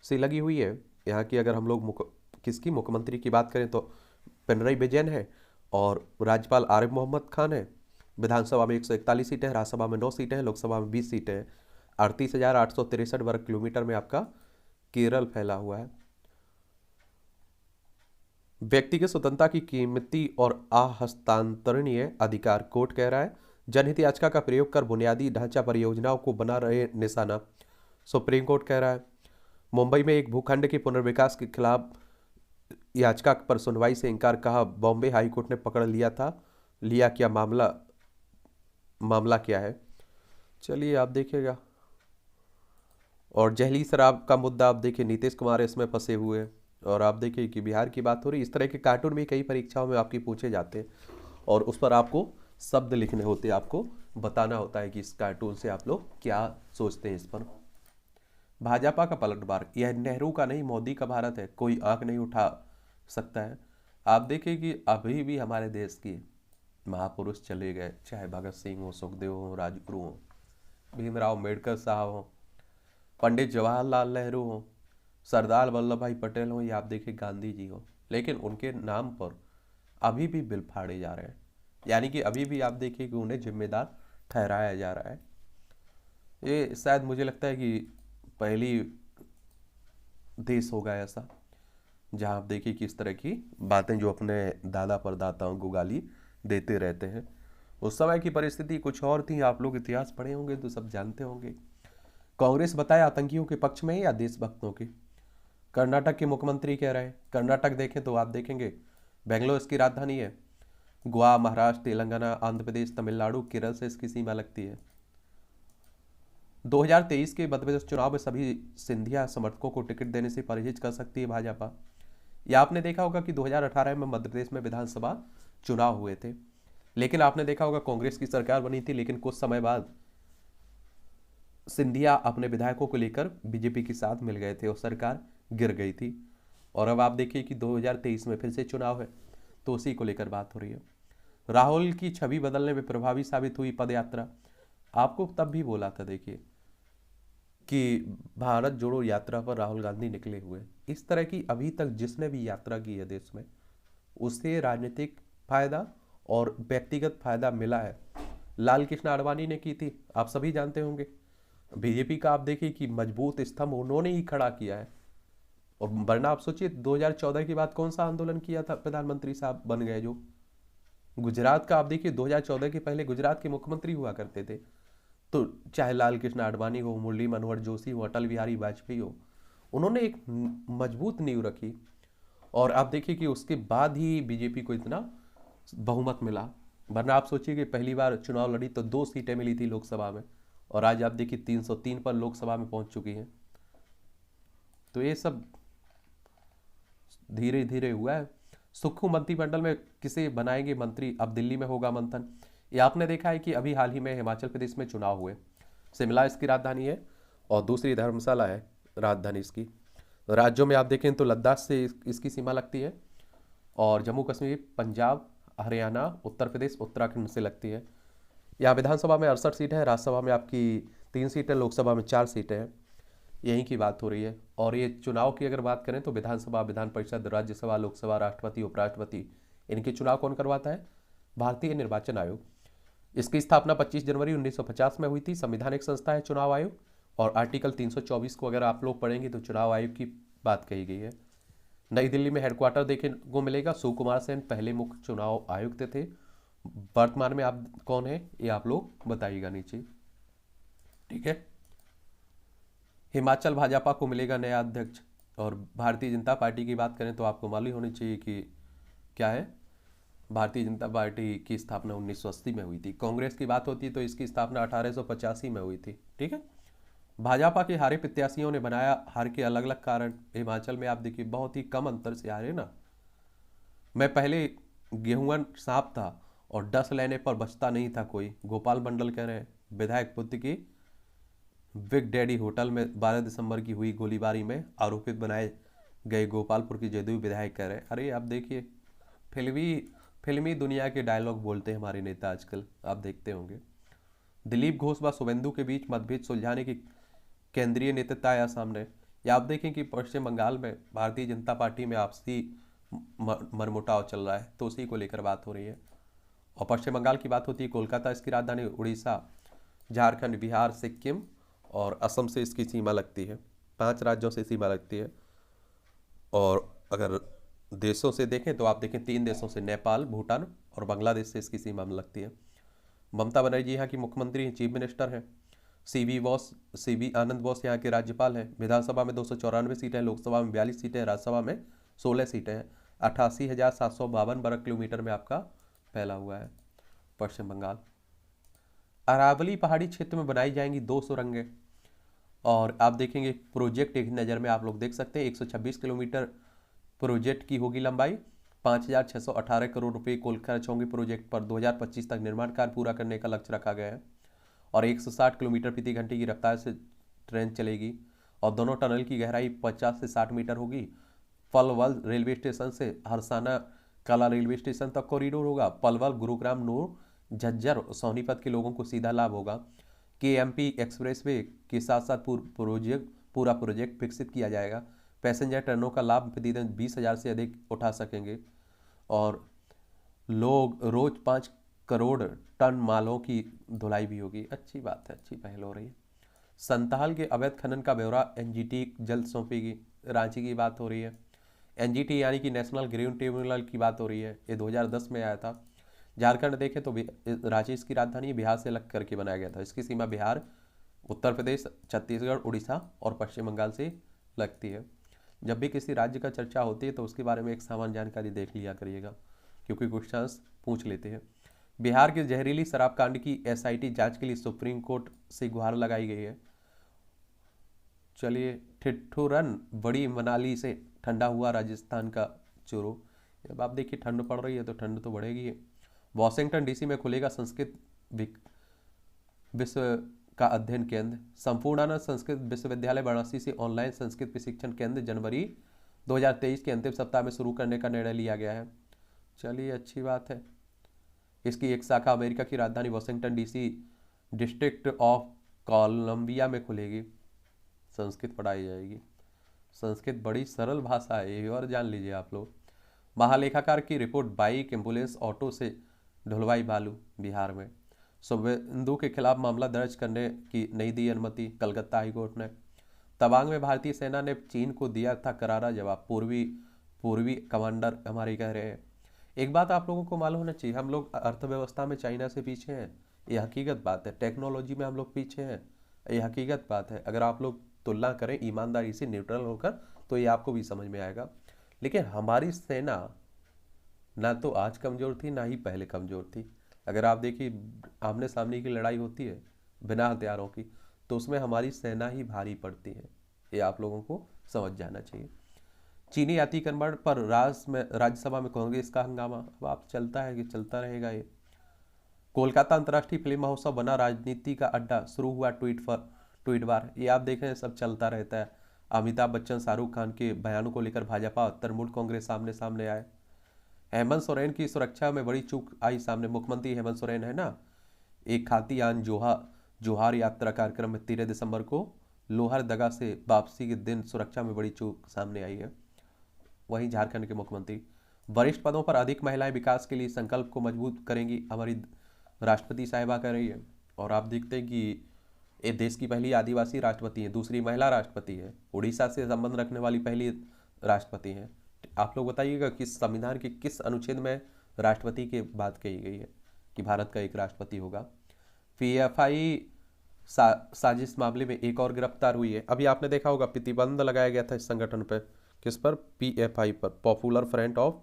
से लगी हुई है। यहाँ की अगर हम लोग किसकी मुख्यमंत्री की बात करें तो पिनरई विजयन है, और राज्यपाल आरिफ मोहम्मद खान है। विधानसभा में 141 सीटें हैं, राज्यसभा में 9 सीटें हैं, लोकसभा में 20 सीटें हैं। 38,863 वर्ग किलोमीटर में आपका केरल फैला हुआ है। व्यक्तिगत स्वतंत्रता की कीमती और अहस्तांतरणीय अधिकार, कोर्ट कह रहा है। जनहित याचिका का प्रयोग कर बुनियादी ढांचा परियोजनाओं को बना रहे निशाना, सुप्रीम कोर्ट कह रहा है। मुंबई में एक भूखंड के पुनर्विकास के खिलाफ याचिका पर सुनवाई से इनकार, कहा बॉम्बे हाईकोर्ट ने पकड़ लिया क्या मामला क्या है? चलिए आप देखिएगा। और जहली शराब का मुद्दा आप देखिए, नीतीश कुमार इसमें फंसे हुए हैं। और आप देखिए कि बिहार की बात हो रही। इस तरह के कार्टून भी कई परीक्षाओं में आपकी पूछे जाते हैं, और उस पर आपको शब्द लिखने होते हैं, आपको बताना होता है कि इस कार्टून से आप लोग क्या सोचते हैं इस पर। भाजपा का पलटवार, यह नेहरू का नहीं मोदी का भारत है, कोई आंख नहीं उठा सकता है। आप देखिए कि अभी भी हमारे देश की महापुरुष चले गए, चाहे भगत सिंह हो, सुखदेव हो, राजगुरु हो, भीमराव अम्बेडकर साहब हो, पंडित जवाहरलाल नेहरू हो, सरदार वल्लभ भाई पटेल हो, या आप देखिए गांधी जी हो, लेकिन उनके नाम पर अभी भी बिल फाड़े जा रहे हैं। यानी कि अभी भी आप देखिए कि उन्हें जिम्मेदार ठहराया जा रहा है। ये शायद मुझे लगता है कि पहली देश होगा ऐसा जहां आप देखिए कि इस तरह की बातें जो अपने दादा परदाताओं को गाली देते रहते हैं। उस समय की परिस्थिति कुछ और थी, आप लोग इतिहास पढ़े होंगे तो सब जानते होंगे। कांग्रेस बताए आतंकियों के पक्ष में है या देशभक्तों के? कर्नाटक के मुख्यमंत्री कह रहे हैं। कर्नाटक देखें तो आप देखेंगे बेंगलोर इसकी राजधानी है। गोवा, महाराष्ट्र, तेलंगाना, आंध्र प्रदेश, तमिलनाडु, केरल से इसकी सीमा लगती है। 2023 के मध्य प्रदेश चुनाव में सभी सिंधिया समर्थकों को टिकट देने से परहेज कर सकती है भाजपा। या आपने देखा होगा कि 2018 में मध्य प्रदेश में विधानसभा चुनाव हुए थे, लेकिन आपने देखा होगा कांग्रेस की सरकार बनी थी, लेकिन कुछ समय बाद सिंधिया अपने विधायकों को लेकर बीजेपी के साथ मिल गए थे और सरकार गिर गई थी। और अब आप देखिए कि 2023 में फिर से चुनाव है, तो उसी को लेकर बात हो रही है। राहुल की छवि बदलने में प्रभावी साबित हुई पदयात्रा। आपको तब भी बोला था देखिए कि भारत जोड़ो यात्रा पर राहुल गांधी निकले हुए। इस तरह की अभी तक जिसने भी यात्रा की है देश में, उससे राजनीतिक फायदा और व्यक्तिगत फायदा मिला है। लाल कृष्ण आडवाणी ने की थी, आप सभी जानते होंगे। बीजेपी का आप देखिए कि मजबूत स्तंभ उन्होंने ही खड़ा किया है। और वरना आप सोचिए 2014 के बाद कौन सा आंदोलन किया था, प्रधानमंत्री साहब बन गए जो। गुजरात का आप देखिए 2014 के पहले गुजरात के मुख्यमंत्री हुआ करते थे, तो चाहे लाल कृष्ण आडवाणी हो, मुरली मनोहर जोशी हो, अटल बिहारी वाजपेयी हो, उन्होंने एक मजबूत नींव रखी। और आप देखिए कि उसके बाद ही बीजेपी को इतना बहुमत मिला। वरना आप सोचिए कि पहली बार चुनाव लड़ी तो 2 सीटें मिली थी लोकसभा में, और आज आप देखिए 303 पर लोकसभा में पहुंच चुकी हैं। तो ये सब धीरे धीरे हुआ है। सुक्खू मंत्रिमंडल में किसे बनाएंगे मंत्री, अब दिल्ली में होगा मंथन। ये आपने देखा है कि अभी हाल ही में हिमाचल प्रदेश में चुनाव हुए। शिमला इसकी राजधानी है और दूसरी धर्मशाला है राजधानी इसकी। राज्यों में आप देखें तो लद्दाख से इसकी सीमा लगती है, और जम्मू कश्मीर, पंजाब, हरियाणा, उत्तर प्रदेश, उत्तराखंड से लगती है। यहाँ विधानसभा में 68 सीटें हैं, राज्यसभा में आपकी 3 सीटें, लोकसभा में 4 सीटें हैं। यहीं की बात हो रही है। और ये चुनाव की अगर बात करें तो विधानसभा, विधान परिषद, राज्यसभा, लोकसभा, राष्ट्रपति, उपराष्ट्रपति, इनके चुनाव कौन करवाता है? भारतीय निर्वाचन आयोग। इसकी स्थापना 25 जनवरी 1950 में हुई थी। संवैधानिक संस्था है चुनाव आयोग। और आर्टिकल 324 को अगर आप लोग पढ़ेंगे तो चुनाव आयोग की बात कही गई है। नई दिल्ली में हेडक्वार्टर देखने को मिलेगा। सुकुमार सेन पहले मुख्य चुनाव आयुक्त थे। वर्तमान में आप कौन है ये आप लोग बताइएगा नीचे, ठीक है। हिमाचल भाजपा को मिलेगा नया अध्यक्ष। और भारतीय जनता पार्टी की बात करें तो आपको मालूम होनी चाहिए कि क्या है, भारतीय जनता पार्टी की स्थापना 1980 में हुई थी। कांग्रेस की बात होती है तो इसकी स्थापना 1885 में हुई थी, ठीक है। भाजपा के हारे प्रत्याशियों ने बनाया हार के अलग अलग कारण। हिमाचल में आप देखिए बहुत ही कम अंतर से हारे ना। मैं पहले गेहूं सांप था और 10 लेने पर बचता नहीं था कोई। गोपाल मंडल कह रहे हैं विधायक पुत्र की बिग डैडी होटल में 12 दिसंबर की हुई गोलीबारी में आरोपित बनाए गए गोपालपुर के जदयू विधायक कह रहे हैं। अरे आप देखिए फिल्मी दुनिया के डायलॉग बोलते हैं हमारे नेता आजकल, आप देखते होंगे। दिलीप घोष व शुभेंदु के बीच मतभेद सुलझाने की केंद्रीय नेतृत्व आया सामने। या आप देखें कि पश्चिम बंगाल में भारतीय जनता पार्टी में आपसी मनमुटाव चल रहा है, तो उसी को लेकर बात हो रही है। और पश्चिम बंगाल की बात होती है, कोलकाता इसकी राजधानी, उड़ीसा, झारखंड, बिहार, सिक्किम और असम से इसकी सीमा लगती है। 5 राज्यों से सीमा लगती है। और अगर देशों से देखें तो आप देखें 3 देशों से, नेपाल, भूटान और बांग्लादेश से इसकी सीमा लगती है। ममता बनर्जी यहाँ की मुख्यमंत्री हैं, चीफ मिनिस्टर हैं। सीवी आनंद बोस यहाँ के राज्यपाल हैं। विधानसभा में 294 सीटें हैं, लोकसभा में 42 सीटें हैं, राज्यसभा में 16 सीटें हैं। 88,752 वर्ग किलोमीटर में आपका फैला हुआ है पश्चिम बंगाल। अरावली पहाड़ी क्षेत्र में बनाई जाएंगी 2 सुरंगें। और आप देखेंगे प्रोजेक्ट एक नज़र में आप लोग देख सकते हैं, 126 किलोमीटर प्रोजेक्ट की होगी लंबाई। 5,618 करोड़ रुपए कुल खर्च होंगे प्रोजेक्ट पर। 2025 तक निर्माण कार्य पूरा करने का लक्ष्य रखा गया है। और 160 किलोमीटर प्रति घंटे की रफ्तार से ट्रेन चलेगी। और दोनों टनल की गहराई 50 से 60 मीटर होगी। पलवल रेलवे स्टेशन से हरसाना कला रेलवे स्टेशन तक कॉरिडोर होगा। पलवल, गुरुग्राम, नूर, झज्जर, सोनीपत के लोगों को सीधा लाभ होगा। KMP एक्सप्रेसवे के साथ साथ पूरा प्रोजेक्ट विकसित किया जाएगा। पैसेंजर ट्रेनों का लाभ प्रतिदिन 20,000 से अधिक उठा सकेंगे। और लोग रोज 5 करोड़ टन मालों की धुलाई भी होगी। अच्छी बात है, अच्छी पहल हो रही है। संताल के अवैध खनन का ब्यौरा NGT जल्द सौंपेगी। रांची की बात हो रही है। NGT यानी कि नेशनल ग्रीन ट्रिब्यूनल की बात हो रही है। ये 2010 में आया था। झारखंड देखें तो रांची इसकी राजधानी, बिहार से अलग करके बनाया गया था। इसकी सीमा बिहार, उत्तर प्रदेश, छत्तीसगढ़, उड़ीसा और पश्चिम बंगाल से लगती है। जब भी किसी राज्य का चर्चा होती है तो उसके बारे में एक सामान्य जानकारी देख लिया करिएगा, क्योंकि क्वेश्चंस पूछ लेते हैं। बिहार के जहरीली शराब कांड की SIT जांच के लिए सुप्रीम कोर्ट से गुहार लगाई गई है। चलिए, ठिठुरन बड़ी मनाली से ठंडा हुआ राजस्थान का चूरू। अब आप देखिए ठंड पड़ रही है तो ठंड तो बढ़ेगी। वॉशिंगटन DC में खुलेगा संस्कृत विश्व का अध्ययन केंद्र। संपूर्णानंद संस्कृत विश्वविद्यालय वाराणसी से ऑनलाइन संस्कृत प्रशिक्षण केंद्र जनवरी 2023 के अंतिम सप्ताह में शुरू करने का निर्णय लिया गया है। चलिए, अच्छी बात है। इसकी एक शाखा अमेरिका की राजधानी Washington DC district of Columbia में खुलेगी। संस्कृत पढ़ाई जाएगी। संस्कृत बड़ी सरल भाषा है, ये और जान लीजिए आप लोग। महालेखाकार की रिपोर्ट, बाइक, एम्बुलेंस, ऑटो से ढुलवाई बालू बिहार में। शुभेंदु के खिलाफ मामला दर्ज करने की नहीं दी अनुमति कलकत्ता हाईकोर्ट ने। तवांग में भारतीय सेना ने चीन को दिया था करारा जवाब, पूर्वी कमांडर हमारे कह रहे हैं। एक बात आप लोगों को मालूम होना चाहिए, हम लोग अर्थव्यवस्था में चाइना से पीछे हैं, ये हकीकत बात है। टेक्नोलॉजी में हम लोग पीछे हैं, ये हकीकत बात है। अगर आप लोग तुलना करें ईमानदारी से, न्यूट्रल होकर, तो ये आपको भी समझ में आएगा। लेकिन हमारी सेना ना तो आज कमज़ोर थी ना ही पहले कमज़ोर थी। अगर आप देखिए आमने सामने की लड़ाई होती है बिना हथियारों की, तो उसमें हमारी सेना ही भारी पड़ती है। ये आप लोगों को समझ जाना चाहिए। चीनी अतिक्रमण पर राज्यसभा में कांग्रेस का हंगामा। अब आप चलता है कि चलता रहेगा ये। कोलकाता अंतर्राष्ट्रीय फिल्म महोत्सव बना राजनीति का अड्डा, शुरू हुआ ट्वीट वार। ये आप देखें सब चलता रहता है। अमिताभ बच्चन, शाहरुख खान के बयानों को लेकर भाजपा तृणमूल कांग्रेस सामने सामने आए। हेमंत सोरेन की सुरक्षा में बड़ी चूक आई सामने। मुख्यमंत्री हेमंत सोरेन है ना, एक खातियान जोहार यात्रा कार्यक्रम में 13 दिसंबर को लोहरदगा से वापसी के दिन सुरक्षा में बड़ी चूक सामने आई है। वहीं झारखंड के मुख्यमंत्री वरिष्ठ पदों पर अधिक महिलाएं विकास के लिए संकल्प को मजबूत करेंगी, हमारी राष्ट्रपति साहिबा कर रही है। और आप देखते हैं कि ये देश की पहली आदिवासी राष्ट्रपति है, दूसरी महिला राष्ट्रपति है, उड़ीसा से संबंध रखने वाली पहली राष्ट्रपति है। आप लोग बताइएगा किस संविधान के किस अनुच्छेद में राष्ट्रपति की बात कही गई है कि भारत का एक राष्ट्रपति होगा। पीएफआई साजिश मामले में एक और गिरफ्तार हुई है। अभी आपने देखा होगा प्रतिबंध लगाया गया था इस संगठन पर, किस पर? पीएफआई पर, पॉपुलर फ्रंट ऑफ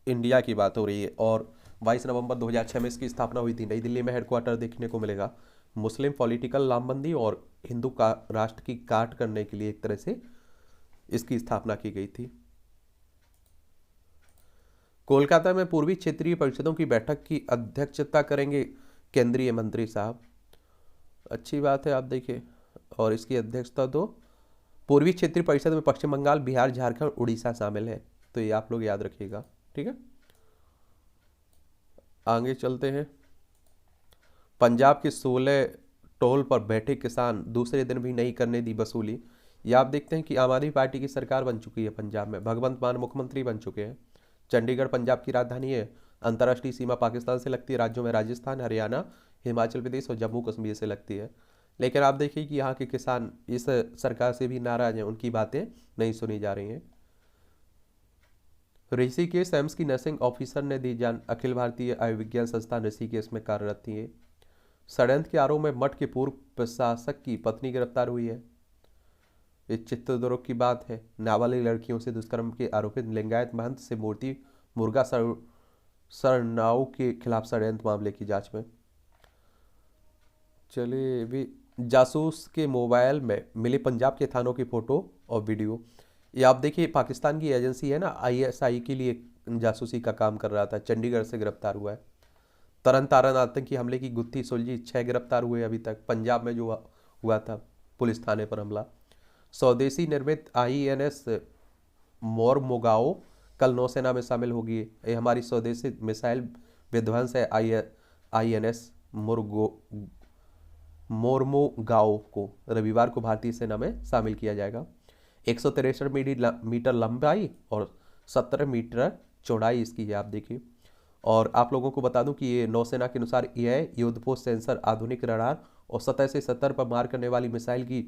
इंडिया की बात हो रही है। और 22 नवंबर 2006 में इसकी स्थापना हुई थी। नई दिल्ली में हेडक्वार्टर देखने को मिलेगा। मुस्लिम पॉलिटिकल लामबंदी और हिंदू का राष्ट्र की काट करने के लिए एक तरह से इसकी स्थापना की गई थी। कोलकाता में पूर्वी क्षेत्रीय परिषदों की बैठक की अध्यक्षता करेंगे केंद्रीय मंत्री साहब। अच्छी बात है, आप देखिए। और इसकी अध्यक्षता तो पूर्वी क्षेत्रीय परिषद में पश्चिम बंगाल, बिहार, झारखंड, उड़ीसा शामिल है। तो ये आप लोग याद रखिएगा, ठीक है। आगे चलते हैं। पंजाब के 16 टोल पर बैठे किसान दूसरे दिन भी नहीं करने दी वसूली। ये आप देखते हैं कि आम आदमी पार्टी की सरकार बन चुकी है पंजाब में, भगवंत मान मुख्यमंत्री बन चुके हैं। चंडीगढ़ पंजाब की राजधानी है। अंतर्राष्ट्रीय सीमा पाकिस्तान से लगती है। राज्यों में राजस्थान, हरियाणा, हिमाचल प्रदेश और जम्मू कश्मीर से लगती है। लेकिन आप देखिए कि यहाँ के किसान इस सरकार से भी नाराज हैं, उनकी बातें नहीं सुनी जा रही हैं। ऋषिकेश एम्स की नर्सिंग ऑफिसर ने दी जान। अखिल भारतीय आयुर्विज्ञान संस्थान ऋषिकेश में कार्यरत थी। षड्यंत्र के आरोप में मठ के पूर्व प्रशासक की पत्नी गिरफ्तार हुई है। ये चित्रदुर्ग की बात है। नाबालिग लड़कियों से दुष्कर्म के आरोपित लिंगायत महंत से मूर्ति मुर्गा सरनाऊ के खिलाफ षड्यंत्र मामले की जांच में। चलिए, भी जासूस के मोबाइल में मिले पंजाब के थानों की फोटो और वीडियो। ये आप देखिए, पाकिस्तान की एजेंसी है ना, आईएसआई के लिए जासूसी का काम कर रहा था। चंडीगढ़ से गिरफ्तार हुआ है। तरन तारण आतंकी हमले की गुत्थी सुलझी, 6 गिरफ्तार हुए अभी तक। पंजाब में जो हुआ था पुलिस थाने पर हमला। स्वदेशी निर्मित आईएनएस मोरमुगाओ कल नौसेना में शामिल होगी। ये हमारी स्वदेशी मिसाइल विध्वंस है। आईएनएस मोरमुगाओ को रविवार को भारतीय सेना में शामिल किया जाएगा। 163 मीटर लंबाई और 17 मीटर चौड़ाई इसकी है, आप देखिए। और आप लोगों को बता दूं कि ये नौसेना के अनुसार यह युद्धपोत सेंसर, आधुनिक रडार और सतह से सतह पर मार करने वाली मिसाइल की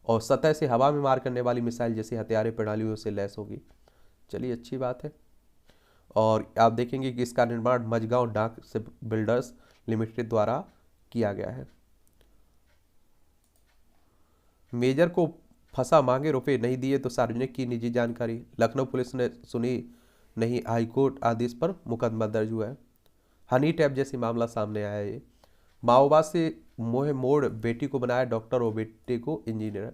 और सतह से हवा में मार करने वाली मिसाइल जैसी हथियार प्रणालियों से लैस होगी। चलिए, अच्छी बात है। और आप देखेंगे कि इसका निर्माण मझगांव डाक शिप बिल्डर्स लिमिटेड द्वारा किया गया है। मेजर को फंसा, मांगे रुपए नहीं दिए तो सार्वजनिक की निजी जानकारी। लखनऊ पुलिस ने सुनी नहीं हाईकोर्ट आदेश पर मुकदमा दर्ज हुआ है। हनी टैप जैसी मामला सामने आया है। माओवाद से मोह मोड़ बेटी को बनाया डॉक्टर और बेटे को इंजीनियर।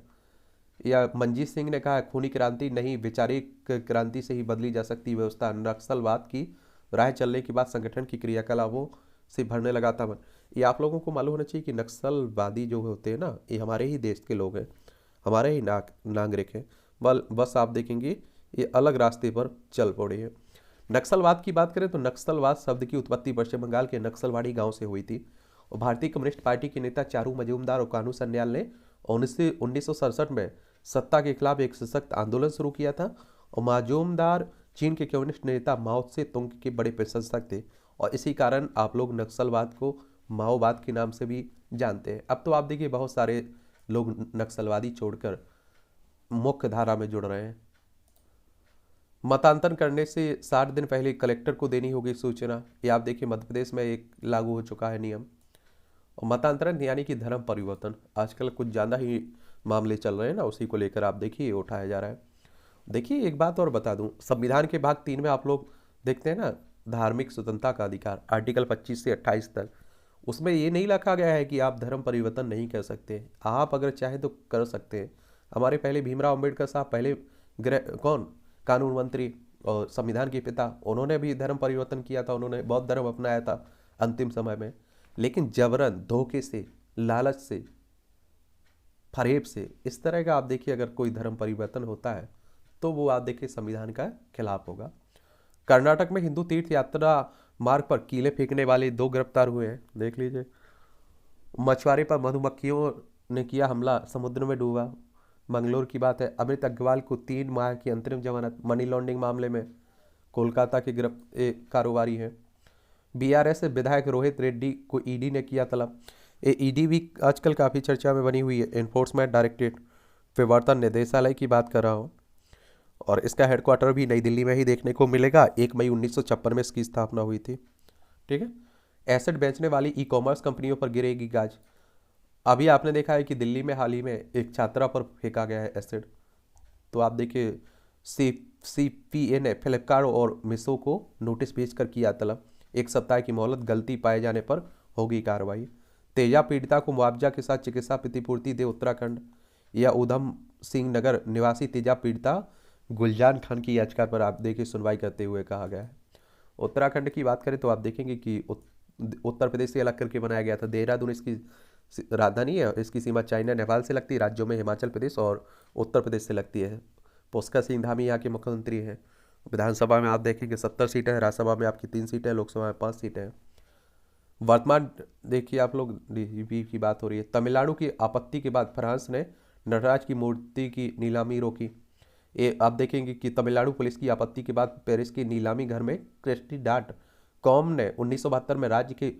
या मंजीत सिंह ने कहा, खूनी क्रांति नहीं, वैचारिक क्रांति से ही बदली जा सकती व्यवस्था। नक्सलवाद की राह चलने के बाद संगठन की क्रियाकलापों से भरने लगा था मन। ये आप लोगों को मालूम होना चाहिए कि नक्सलवादी जो होते हैं ना, ये हमारे ही देश के लोग हैं, हमारे ही नागरिक हैं। बस आप देखेंगे ये अलग रास्ते पर चल पड़े हैं। नक्सलवाद की बात करें तो नक्सलवाद शब्द की उत्पत्ति पश्चिम बंगाल के नक्सलवाड़ी गांव से हुई थी। और भारतीय कम्युनिस्ट पार्टी के नेता चारू मजूमदार और कानू सन्याल ने 1967 में सत्ता के खिलाफ एक सशक्त आंदोलन शुरू किया था। और मजूमदार चीन के कम्युनिस्ट नेता माओ से तुंग के बड़े प्रशंसक थे। और इसी कारण आप लोग नक्सलवाद को माओवाद के नाम से भी जानते हैं। अब तो आप देखिए बहुत सारे लोग नक्सलवादी छोड़कर मुख्य धारा में जुड़ रहे हैं। मतांतरण करने से 60 दिन पहले कलेक्टर को देनी होगी सूचना। ये आप देखिए मध्य प्रदेश में एक लागू हो चुका है नियम। और मतांतरण यानी कि धर्म परिवर्तन, आजकल कुछ ज़्यादा ही मामले चल रहे हैं ना, उसी को लेकर आप देखिए उठाया जा रहा है। देखिए, एक बात और बता दूं, संविधान के भाग 3 में आप लोग देखते हैं ना, धार्मिक स्वतंत्रता का अधिकार, आर्टिकल 25 से 28 तक। उसमें ये नहीं लिखा गया है कि आप धर्म परिवर्तन नहीं कर सकते। आप अगर चाहे तो कर सकते हैं। हमारे पहले भीमराव अम्बेडकर साहब, पहले कानून मंत्री और संविधान के पिता, उन्होंने भी धर्म परिवर्तन किया था। उन्होंने बौद्ध धर्म अपनाया था अंतिम समय में। लेकिन जबरन, धोखे से, लालच से, फरेब से, इस तरह का आप देखिए अगर कोई धर्म परिवर्तन होता है तो वो आप देखिए संविधान का खिलाफ होगा। कर्नाटक में हिंदू तीर्थ यात्रा मार्ग पर कीले फेंकने वाले 2 गिरफ्तार हुए हैं, देख लीजिए। मछुआरे पर मधुमक्खियों ने किया हमला, समुद्र में डूबा। मंगलोर की बात है। अमित अग्रवाल को 3 माह की अंतरिम जमानत, मनी लॉन्ड्रिंग मामले में कोलकाता के कारोबारी हैं। बीआरएस से विधायक रोहित रेड्डी को ईडी ने किया तलब। ये ईडी भी आजकल काफ़ी चर्चा में बनी हुई है। एनफोर्समेंट डायरेक्टरेट प्रवर्तन निदेशालय की बात कर रहा हूँ, और इसका हेडक्वार्टर भी नई दिल्ली में ही देखने को मिलेगा। 1 मई 1956 में इसकी स्थापना हुई थी। ठीक है। एसेट बेचने वाली ई कॉमर्स कंपनियों पर गिरेगी गाज। अभी आपने देखा है कि दिल्ली में हाल ही में एक छात्रा पर फेंका गया है एसिड। तो आप देखिए, सीपीए ने फ्लिपकार्ट और मिशो को नोटिस भेजकर किया तलब। 1 सप्ताह की मोहलत, गलती पाए जाने पर होगी कार्रवाई। तेजा पीड़िता को मुआवजा के साथ चिकित्सा प्रतिपूर्ति दे उत्तराखंड। या उधम सिंह नगर निवासी तेजा पीड़िता गुलजान खान की याचिका पर आप देखिए सुनवाई करते हुए कहा गया है। उत्तराखंड की बात करें तो आप देखेंगे कि उत्तर प्रदेश से अलग करके बनाया गया था। देहरादून इसकी राजधानी है। इसकी सीमा चाइना नेपाल से लगती है। राज्यों में हिमाचल प्रदेश और उत्तर प्रदेश से लगती है। पुष्कर सिंह धामी यहाँ के मुख्यमंत्री हैं। विधानसभा में आप देखेंगे 70 सीटें हैं, राज्यसभा में आपकी 3 सीटें, लोकसभा में 5 सीटें हैं। वर्तमान देखिए आप लोग, डीजीपी की बात हो रही है। तमिलनाडु की आपत्ति के बाद फ्रांस ने नटराज की मूर्ति की नीलामी रोकी। ये आप देखेंगे कि तमिलनाडु पुलिस की आपत्ति के बाद पेरिस की नीलामी घर में क्रिस्टी डाट कॉम ने 1972 में राज्य के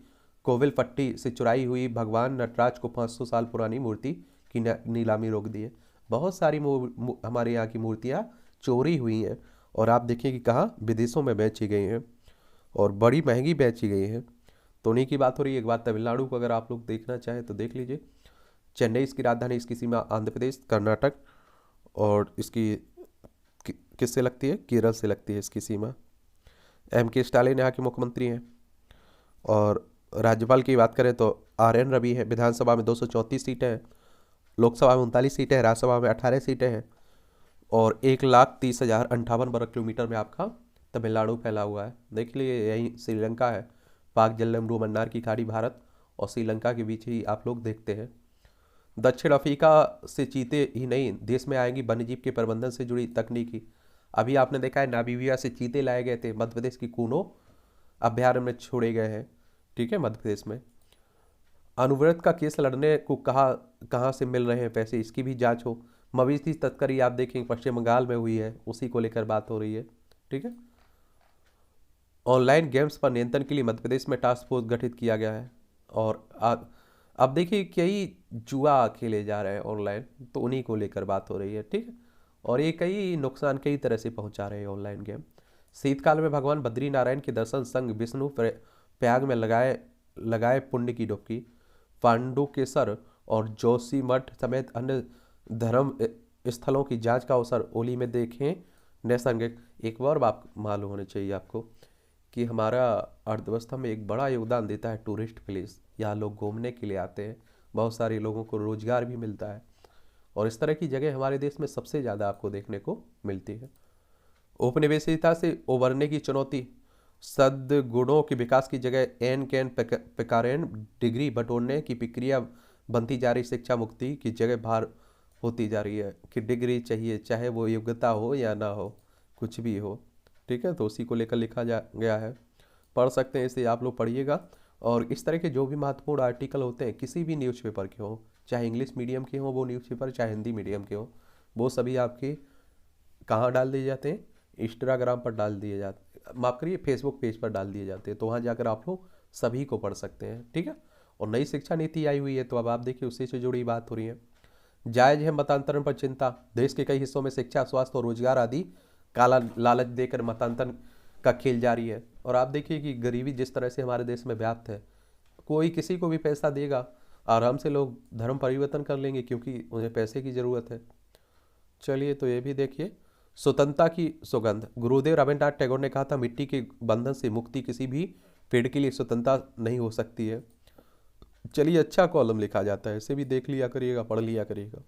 कोविलपट्टी से चुराई हुई भगवान नटराज को 500 साल पुरानी मूर्ति की नीलामी रोक दी है। बहुत सारी हमारे यहाँ की मूर्तियाँ चोरी हुई हैं, और आप देखिए कि कहाँ विदेशों में बेची गई हैं, और बड़ी महंगी बेची गई हैं। तो उन्हीं की बात हो रही है। एक बार तमिलनाडु को अगर आप लोग देखना चाहें तो देख लीजिए। चेन्नई इसकी राजधानी, इसकी सीमा आंध्र प्रदेश, कर्नाटक, और इसकी किससे लगती है? केरल से लगती है इसकी सीमा। के स्टालिन यहाँ के मुख्यमंत्री हैं। और राज्यपाल की बात करें तो RN रवि है। विधानसभा में 234 सीटें हैं, लोकसभा में 39 सीटें हैं, राज्यसभा में 18 सीटें हैं, और 1,30,058 वर्ग किलोमीटर में आपका तमिलनाडु फैला हुआ है। देख लीजिए, यही श्रीलंका है। पाक जलमरू मन्नार की खाड़ी भारत और श्रीलंका के बीच ही आप लोग देखते हैं। दक्षिण अफ्रीका से चीते ही नहीं, देश में आएंगी वन्यजीव के प्रबंधन से जुड़ी तकनीकी। अभी आपने देखा है नामीबिया से चीते लाए गए थे, मध्य प्रदेश की कूनो अभ्यारण्य में छोड़े गए हैं। ठीक है, मध्य प्रदेश में। अनुव्रत का केस लड़ने को कहाँ से मिल रहे हैं पैसे, इसकी भी जांच हो। मवेशी तस्करी आप देखेंगे पश्चिम बंगाल में हुई है, उसी को लेकर बात हो रही है। ठीक है। ऑनलाइन गेम्स पर नियंत्रण के लिए मध्य प्रदेश में टास्क फोर्स गठित किया गया है। और अब देखिए कई जुआ खेले जा रहे हैं ऑनलाइन, तो उन्हीं को लेकर बात हो रही है। ठीक है। और ये कई नुकसान कई तरह से पहुंचा रहे हैं ऑनलाइन गेम। शीतकाल में भगवान बद्री नारायण के दर्शन संग विष्णु प्रयाग में लगाए पुण्य की डुबकी। पांडुकेश्वर और जोशीमठ समेत अन्य धर्म स्थलों की जांच का अवसर ओली में देखें नैसर्गिक। एक बार बात मालूम होनी चाहिए आपको कि हमारा अर्थव्यवस्था में एक बड़ा योगदान देता है टूरिस्ट प्लेस। यहाँ लोग घूमने के लिए आते हैं, बहुत सारे लोगों को रोजगार भी मिलता है, और इस तरह की जगह हमारे देश में सबसे ज़्यादा आपको देखने को मिलती है। औपनिवेशिकता से उबरने की चुनौती, सद्गुणों के विकास की जगह एन कैन पेकारेन डिग्री बटोरने की प्रक्रिया बनती जा रही। शिक्षा मुक्ति की जगह भार होती जा रही है कि डिग्री चाहिए, चाहे वो योग्यता हो या ना हो, कुछ भी हो। ठीक है। तो उसी को लेकर लिखा गया है, पढ़ सकते हैं, इसे आप लोग पढ़िएगा। और इस तरह के जो भी महत्वपूर्ण आर्टिकल होते हैं किसी भी न्यूज़पेपर के हों, चाहे इंग्लिश मीडियम के हों वो न्यूज़पेपर, चाहे हिंदी मीडियम के हों, वो सभी आपके कहाँ डाल दिए जाते हैं? इंस्टाग्राम पर डाल दिए जाते, माफ़ करिए, फेसबुक पेज पर डाल दिए जाते हैं। तो वहाँ जाकर आप लोग सभी को पढ़ सकते हैं। ठीक है। और नई शिक्षा नीति आई हुई है, तो अब आप देखिए उसी से जुड़ी बात हो रही है। जायज है मतांतरण पर चिंता, देश के कई हिस्सों में शिक्षा, स्वास्थ्य और रोजगार आदि काला लालच देकर मतांतरण का खेल जारी है। और आप देखिए कि गरीबी जिस तरह से हमारे देश में व्याप्त है, कोई किसी को भी पैसा देगा, आराम से लोग धर्म परिवर्तन कर लेंगे क्योंकि उन्हें पैसे की ज़रूरत है। चलिए, तो ये भी देखिए। स्वतंत्रता की सुगंध, गुरुदेव रविन्द्रनाथ टैगोर ने कहा था, मिट्टी के बंधन से मुक्ति किसी भी पेड़ के लिए स्वतंत्रता नहीं हो सकती है। चलिए, अच्छा कॉलम लिखा जाता है, इसे भी देख लिया करिएगा, पढ़ लिया करिएगा।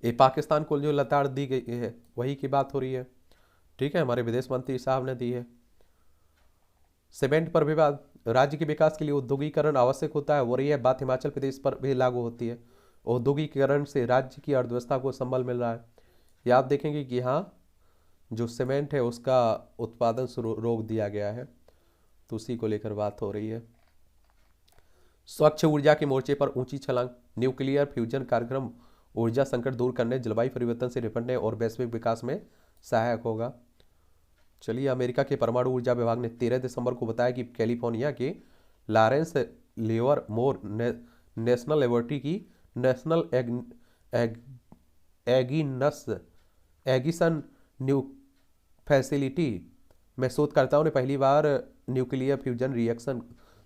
ये पाकिस्तान को जो लताड़ दी गई है वही की बात हो रही है। ठीक है, हमारे विदेश मंत्री साहब ने दी है। सीमेंट पर विवाद, राज्य के विकास के लिए औद्योगिकरण आवश्यक होता है, और यह बात हिमाचल प्रदेश पर भी लागू होती है। औद्योगिकरण से राज्य की अर्थव्यवस्था को संबल मिल रहा है। ये आप देखेंगे कि यहाँ जो सीमेंट है उसका उत्पादन शुरू रोक दिया गया है, तो उसी को लेकर बात हो रही है। स्वच्छ ऊर्जा के मोर्चे पर ऊंची छलांग, न्यूक्लियर फ्यूजन कार्यक्रम ऊर्जा संकट दूर करने, जलवायु परिवर्तन से निपटने और वैश्विक विकास में सहायक होगा। चलिए, अमेरिका के परमाणु ऊर्जा विभाग ने 13 दिसंबर को बताया कि कैलिफोर्निया के लॉरेंस लिवरमोर नेशनल लेबोरेटरी की नेशनल एगिनस एगिसन न्यू फैसिलिटी में शोधकर्ताओं ने पहली बार न्यूक्लियर फ्यूजन रिएक्शन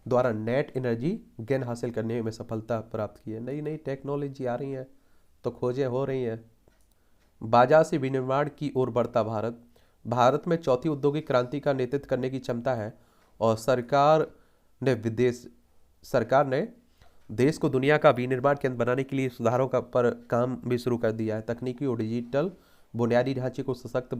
द्वारा नेट एनर्जी गेन हासिल करने में सफलता प्राप्त की है। नई नई टेक्नोलॉजी आ रही है तो खोजें हो रही हैं। बाजार से विनिर्माण की ओर बढ़ता भारत, भारत में चौथी औद्योगिक क्रांति का नेतृत्व करने की क्षमता है और सरकार ने देश को दुनिया का विनिर्माण केंद्र बनाने के लिए सुधारों का पर काम भी शुरू कर दिया है। तकनीकी और डिजिटल बुनियादी ढांचे को सशक्त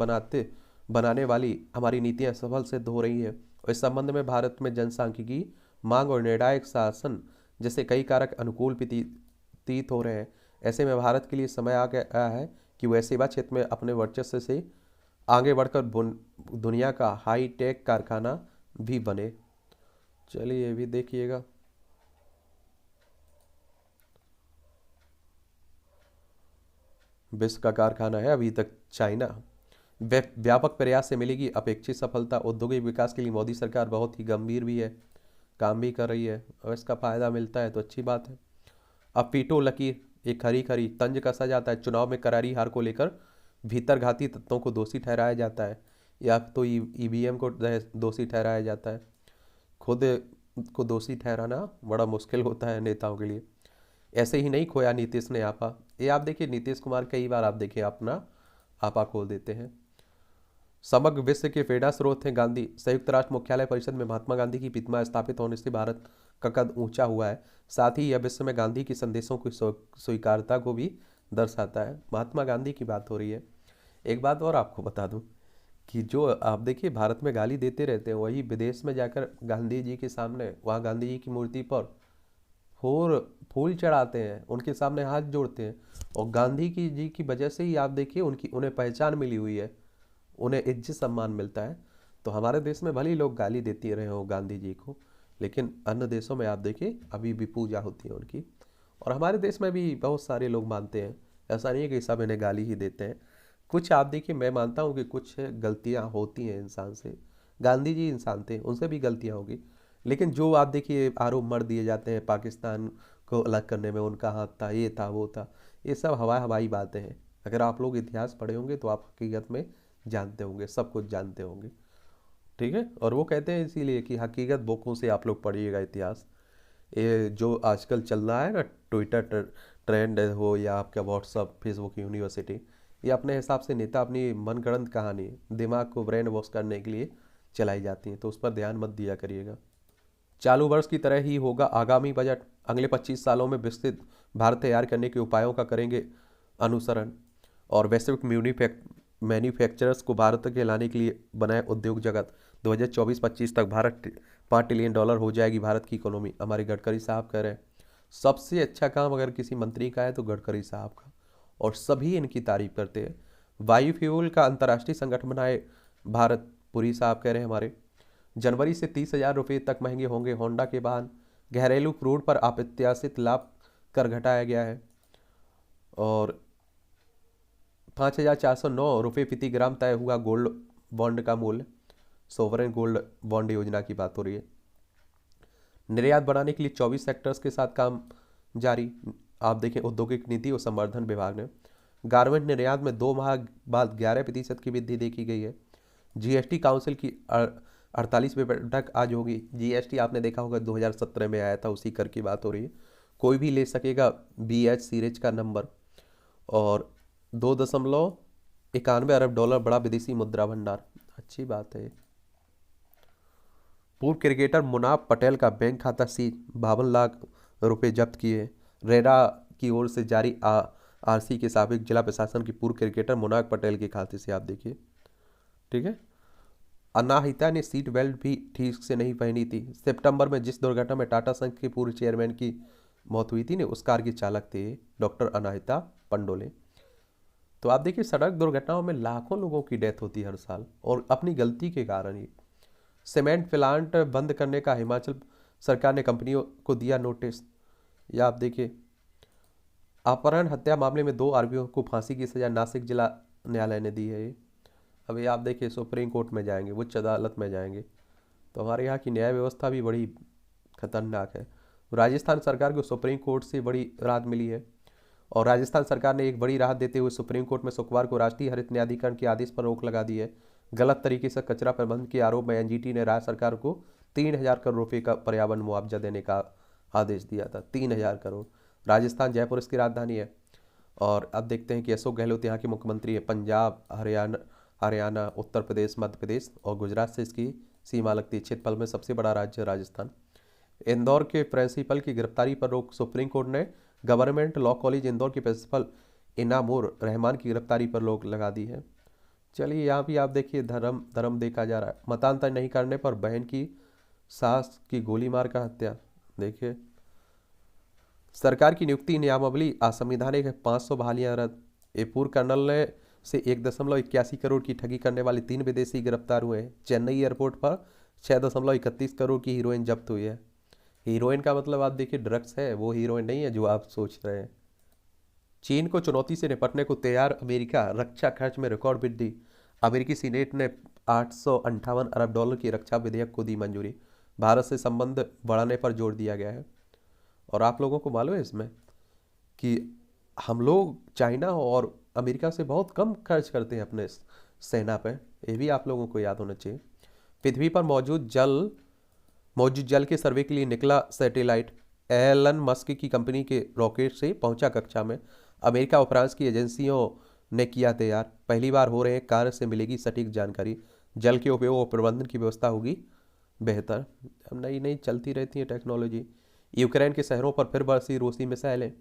बनाने वाली हमारी नीतियां सफल सिद्ध हो रही है और इस संबंध में भारत में जनसांख्यिकी मांग और निर्णायक शासन जैसे कई कारक अनुकूल प्रतीत हो रहे हैं। ऐसे में भारत के लिए समय आ गया है कि वह सेवा क्षेत्र में अपने वर्चस्व से आगे बढ़कर दुनिया का हाई टेक कारखाना भी बने। चलिए ये भी देखिएगा। विश्व का कारखाना है अभी तक चाइना। व्यापक प्रयास से मिलेगी अपेक्षित सफलता, औद्योगिक विकास के लिए मोदी सरकार बहुत ही गंभीर भी है, काम भी कर रही है और इसका फायदा मिलता है तो अच्छी बात है। अब पीटो लकीर, एक खरी खरी तंज कसा जाता है। चुनाव में करारी हार को लेकर भीतरघाती तत्वों को दोषी ठहराया जाता है या तो ईवीएम को दोषी ठहराया जाता है। खुद को दोषी ठहराना बड़ा मुश्किल होता है नेताओं के लिए। ऐसे ही नहीं खोया नीतीश ने आपा। ये आप देखिए, नीतीश कुमार कई बार आप देखिए अपना आपा खोल देते हैं। समग्र विश्व के प्रेरणा स्रोत हैं गांधी। संयुक्त राष्ट्र मुख्यालय परिषद में महात्मा गांधी की प्रतिमा स्थापित होने से भारत का कद ऊंचा हुआ है। साथ ही यह विश्व में गांधी के संदेशों की स्वीकार्यता को भी दर्शाता है। महात्मा गांधी की बात हो रही है। एक बात और आपको बता दूं कि जो आप देखिए भारत में गाली देते रहते हैं, वही विदेश में जाकर गांधी जी के सामने, वहाँ गांधी जी की मूर्ति पर फूल चढ़ाते हैं, उनके सामने हाथ जोड़ते हैं और गांधी जी की वजह से ही आप देखिए उन्हें पहचान मिली हुई है, उन्हें इज्जत सम्मान मिलता है। तो हमारे देश में भले ही लोग गाली देते रहे हो गांधी जी को, लेकिन अन्य देशों में आप देखिए अभी भी पूजा होती है उनकी। और हमारे देश में भी बहुत सारे लोग मानते हैं, ऐसा नहीं है कि सब इन्हें गाली ही देते हैं। कुछ आप देखिए, मैं मानता हूँ कि कुछ गलतियाँ होती हैं इंसान से। गांधी जी इंसान थे, उनसे भी गलतियाँ होगी, लेकिन जो आप देखिए आरोप मर दिए जाते हैं पाकिस्तान को अलग करने में उनका हाथ था, ये था वो था, ये सब हवाई बातें हैं। अगर आप लोग इतिहास पढ़े होंगे तो आप हकीकत में जानते होंगे, सब कुछ जानते होंगे, ठीक है। और वो कहते हैं इसीलिए कि हकीकत बुकों से आप लोग पढ़िएगा इतिहास। ये जो आजकल चल रहा है ना, ट्विटर ट्रेंड हो या आपका व्हाट्सअप फेसबुक यूनिवर्सिटी, ये अपने हिसाब से नेता अपनी मनगढ़ंत कहानी दिमाग को ब्रेन वॉश करने के लिए चलाई जाती हैं, तो उस पर ध्यान मत दिया करिएगा। चालू वर्ष की तरह ही होगा आगामी बजट। अगले 25 सालों में विकसित भारत तैयार करने के उपायों का करेंगे अनुसरण और वैश्विक मैन्युफैक्चरर्स को भारत के लाने के लिए बनाए उद्योग जगत। 2024-25 तक भारत $5 ट्रिलियन हो जाएगी भारत की इकोनॉमी, हमारे गडकरी साहब कह रहे हैं। सबसे अच्छा काम अगर किसी मंत्री का है तो गडकरी साहब का, और सभी इनकी तारीफ करते हैं। वायु फ्यूल का अंतर्राष्ट्रीय संगठन बनाए भारत, पुरी साहब कह रहे हैं हमारे। जनवरी से 30,000 रुपये तक महंगे होंगे होंडा के वाहन। घरेलू क्रूड पर अप्रत्याशित लाभ कर घटाया गया है और 5,409 रुपये प्रति ग्राम तय हुआ गोल्ड बॉन्ड का मूल्य। सोवरेन गोल्ड बॉन्ड योजना की बात हो रही है। निर्यात बढ़ाने के लिए 24 सेक्टर्स के साथ काम जारी। आप देखें, औद्योगिक नीति और संवर्धन विभाग ने गारमेंट निर्यात में 2 माह बाद 11% की वृद्धि देखी गई है। जीएसटी काउंसिल की 48वीं बैठक आज होगी। जीएसटी आपने देखा होगा 2017 में आया था, उसी कर की बात हो रही है। कोई भी ले सकेगा BH सीरीज का नंबर और $2.91 अरब बड़ा विदेशी मुद्रा भंडार, अच्छी बात है। पूर्व क्रिकेटर मुनाफ पटेल का बैंक खाता सीज, 52 लाख रुपए जब्त किए। रेरा की ओर से जारी आरसी के साबिक जिला प्रशासन की पूर्व क्रिकेटर मुनाफ पटेल के खाते से आप देखिए, ठीक है। अनाहिता ने सीट बेल्ट भी ठीक से नहीं पहनी थी। सितंबर में जिस दुर्घटना में टाटा संघ के पूर्व चेयरमैन की मौत हुई थी ने, उस कार के चालक थे डॉक्टर अनाहिता पंडोले। तो आप देखिए सड़क दुर्घटनाओं में लाखों लोगों की डेथ होती है हर साल, और अपनी गलती के कारण ही। सीमेंट प्लांट बंद करने का हिमाचल सरकार ने कंपनियों को दिया नोटिस। या आप देखिए अपहरण हत्या मामले में 2 आरोपियों को फांसी की सजा नासिक जिला न्यायालय ने दी है ये। अभी आप देखिए सुप्रीम कोर्ट में जाएंगे, उच्च अदालत में जाएंगे, तो हमारे यहाँ की न्याय व्यवस्था भी बड़ी खतरनाक है। राजस्थान सरकार को सुप्रीम कोर्ट से बड़ी राहत मिली है, और राजस्थान सरकार ने एक बड़ी राहत देते हुए सुप्रीम कोर्ट में शुक्रवार को राष्ट्रीय हरित न्यायाधिकरण के आदेश पर रोक लगा दी है। गलत तरीके से कचरा प्रबंधन के आरोप में एनजीटी ने राज्य सरकार को 3,000 करोड़ रुपए का पर्यावरण मुआवजा देने का आदेश दिया था। 3,000 करोड़। राजस्थान जयपुर इसकी राजधानी है। और अब देखते हैं कि अशोक गहलोत यहाँ के मुख्यमंत्री है। पंजाब, हरियाणा, उत्तर प्रदेश, मध्य प्रदेश और गुजरात से इसकी सीमा लगती है। क्षेत्रफल में सबसे बड़ा राज्य राजस्थान। इंदौर के प्रिंसिपल की गिरफ्तारी पर रोक। सुप्रीम कोर्ट ने गवर्नमेंट लॉ कॉलेज इंदौर के प्रिंसिपल इनामुर रहमान की गिरफ्तारी पर रोक लगा दी है। चलिए यहाँ भी आप देखिए धर्म देखा जा रहा है। मतांतर नहीं करने पर बहन की सास की गोली मार कर हत्या। देखिए सरकार की नियुक्ति नियमावली असंवैधानिक है। 500 बहालियां रद्द। ए पूर्व कर्नल ने से 1.81 करोड़ की ठगी करने वाले 3 विदेशी गिरफ्तार हुए हैं। चेन्नई एयरपोर्ट पर 6.31 करोड़ की हीरोइन जब्त हुई है। हीरोइन का मतलब आप देखिए ड्रग्स है, वो हीरोइन नहीं है जो आप सोच रहे हैं। चीन को चुनौती से निपटने को तैयार अमेरिका। रक्षा खर्च में रिकॉर्ड वृद्धि। अमेरिकी सीनेट ने $858 अरब की रक्षा विधेयक को दी मंजूरी। भारत से संबंध बढ़ाने पर जोर दिया गया है। और आप लोगों को मालूम है इसमें कि हम लोग चाइना और अमेरिका से बहुत कम खर्च करते हैं अपने सेना पे। ये भी आप लोगों को याद होना चाहिए। पृथ्वी पर मौजूद जल के सर्वे के लिए निकला सैटेलाइट। एलन मस्क की कंपनी के रॉकेट से पहुंचा कक्षा में। अमेरिका और फ्रांस की एजेंसियों ने किया तैयार। पहली बार हो रहे हैं कार्य से मिलेगी सटीक जानकारी। जल के उपयोग और प्रबंधन की व्यवस्था होगी बेहतर। अब नई नई चलती रहती है टेक्नोलॉजी। यूक्रेन के शहरों पर फिर बरसी रूसी मिसाइलें।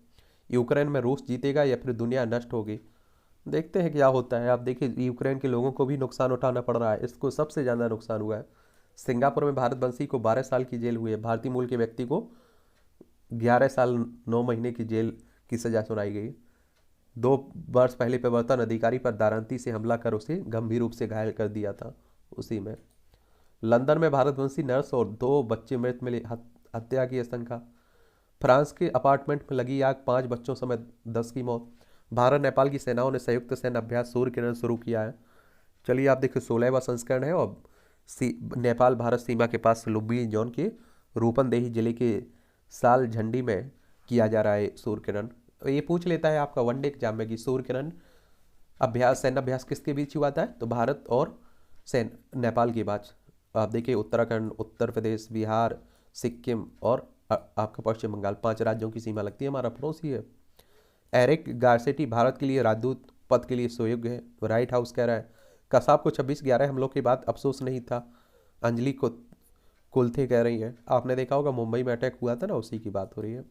यूक्रेन में रूस जीतेगा या फिर दुनिया नष्ट होगी, देखते हैं क्या होता है। आप देखिए यूक्रेन के लोगों को भी नुकसान उठाना पड़ रहा है। इसको सबसे ज़्यादा नुकसान हुआ है। सिंगापुर में भारतवंशी को 12 साल की जेल हुई है। भारतीय मूल के व्यक्ति को 11 साल 9 महीने की जेल की सजा सुनाई गई। 2 वर्ष पहले प्रवर्तन अधिकारी पर दारंती से हमला कर उसे गंभीर रूप से घायल कर दिया था। उसी में लंदन में भारतवंशी नर्स और 2 बच्चे मृत मिले। हत्या की आशंका। फ्रांस के अपार्टमेंट में लगी आग, 5 बच्चों समेत 10 की मौत। भारत नेपाल की सेनाओं ने संयुक्त सैन्य अभ्यास सूर्य किरण शुरू किया है। चलिए आप देखिए 16वां संस्करण है। और नेपाल भारत सीमा के पास लुम्बिनी जोन के रूपनदेही जिले के साल झंडी में किया जा रहा है सूर्य किरण। ये पूछ लेता है आपका वनडे एग्जाम में कि सूर्य किरण अभ्यास सैन्य अभ्यास किसके बीच हुआ था, तो भारत और नेपाल के बीच। आप देखिए उत्तराखंड, उत्तर प्रदेश, बिहार, सिक्किम और आपका पश्चिम बंगाल, 5 राज्यों की सीमा लगती है। हमारा पड़ोसी है। एरिक गारसेटी भारत के लिए राजदूत पद के लिए सुयोग्य है। व्हाइट हाउस कह रहा है कसाब को 26/11 हमलों के बाद अफसोस नहीं था। अंजलि को कुलथे कह रही है। आपने देखा होगा मुंबई में अटैक हुआ था ना, उसी की बात हो रही है।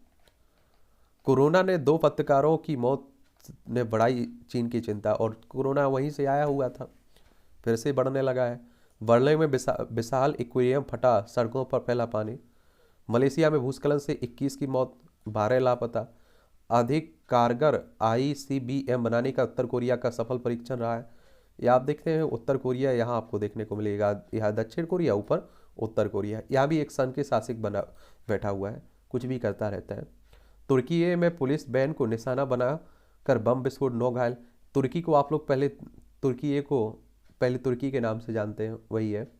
कोरोना ने 2 पत्रकारों की मौत ने बढ़ाई चीन की चिंता। और कोरोना वहीं से आया हुआ था, फिर से बढ़ने लगा है। बर्लिन में विशाल एक्वेरियम फटा, सड़कों पर फैला पानी। मलेशिया में भूस्खलन से 21 की मौत, 12 लापता। अधिक कारगर ICBM बनाने का उत्तर कोरिया का सफल परीक्षण रहा है। ये आप देखते हैं उत्तर कोरिया यहाँ आपको देखने को मिलेगा। यहाँ दक्षिण कोरिया ऊपर, उत्तर कोरिया यहाँ भी एक सन के शासक बना बैठा हुआ है, कुछ भी करता रहता है। तुर्की में पुलिस वैन को निशाना बना कर बम विस्फोट, 9 घायल। तुर्की को आप लोग पहले तुर्की के नाम से जानते हैं, वही है।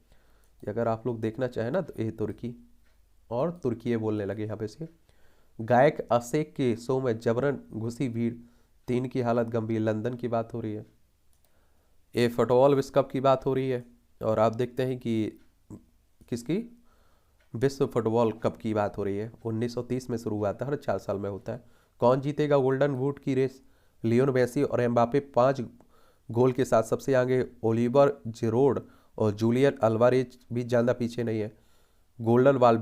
अगर आप लोग देखना चाहें ना तो ये तुर्की और तुर्की बोलने लगे यहाँ पे से। गायक अशेक के शो में जबरन घुसी भीड़, 3 की हालत गंभीर। लंदन की बात हो रही है। ये फुटबॉल विश्व कप की बात हो रही है। और आप देखते हैं कि किसकी विश्व फुटबॉल कप की बात हो रही है। 1930 में शुरू हुआ था, हर 4 साल में होता है। कौन जीतेगा गोल्डन बूट की रेस। लियोन मेसी और एम्बापे 5 गोल के साथ सबसे आगे। ओलिवर जिरोड और जूलियन अल्वारेज भी ज़्यादा पीछे नहीं है। गोल्डन बॉल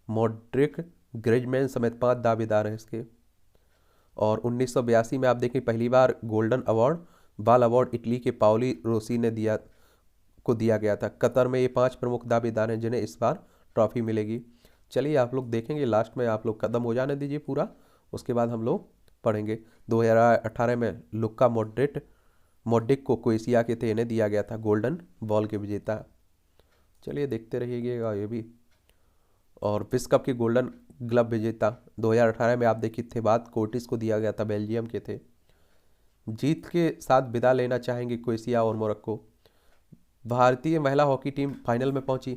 मॉड्रिक, ग्रिजमैन समेत 5 दावेदार हैं इसके। और 1982 में आप देखें पहली बार गोल्डन बॉल अवार्ड इटली के पाओली रोसी ने दिया गया था। कतर में ये 5 प्रमुख दावेदार हैं जिन्हें इस बार ट्रॉफी मिलेगी। चलिए आप लोग देखेंगे, लास्ट में आप लोग कदम हो जाने दीजिए पूरा, उसके बाद हम लोग पढ़ेंगे। 2018 में लुक्का मोड्रिक को क्रोएशिया के थे, इन्हें दिया गया था गोल्डन बॉल के विजेता। चलिए देखते रहिएगा ये भी। और विश्व कप के गोल्डन ग्लव विजेता 2018 में आप देखिए थे, बात कोर्टिस को दिया गया था, बेल्जियम के थे। जीत के साथ विदा लेना चाहेंगे क्रोएशिया और मोरक्को। भारतीय महिला हॉकी टीम फाइनल में पहुंची।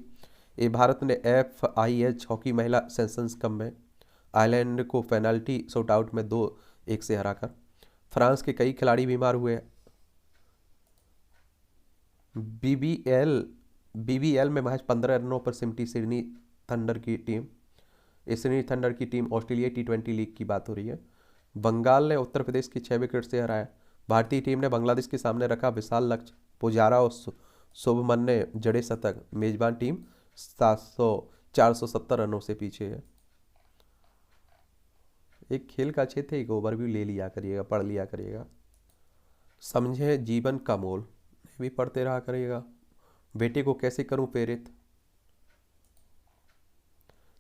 ये भारत ने FIH हॉकी महिला सेशंस कप में आयरलैंड को पेनल्टी शॉटआउट में 2-1 से हराकर। फ्रांस के कई खिलाड़ी बीमार हुए। BBL में महज 15 रनों पर सिमटी सिडनी थंडर की टीम। सिडनी थंडर की टीम ऑस्ट्रेलिया T20 लीग की बात हो रही है। बंगाल ने उत्तर प्रदेश की 6 विकेट से हराया। भारतीय टीम ने बांग्लादेश के सामने रखा विशाल लक्ष्य। पुजारा और शुभमन ने जड़े शतक। मेजबान टीम 470 रनों से पीछे है। एक खेल का क्षेत्र, एक ओवरव्यू ले लिया करिएगा, पढ़ लिया करिएगा। समझे जीवन का मोल भी पढ़ते रहा करिएगा। बेटे को कैसे करूं प्रेरित,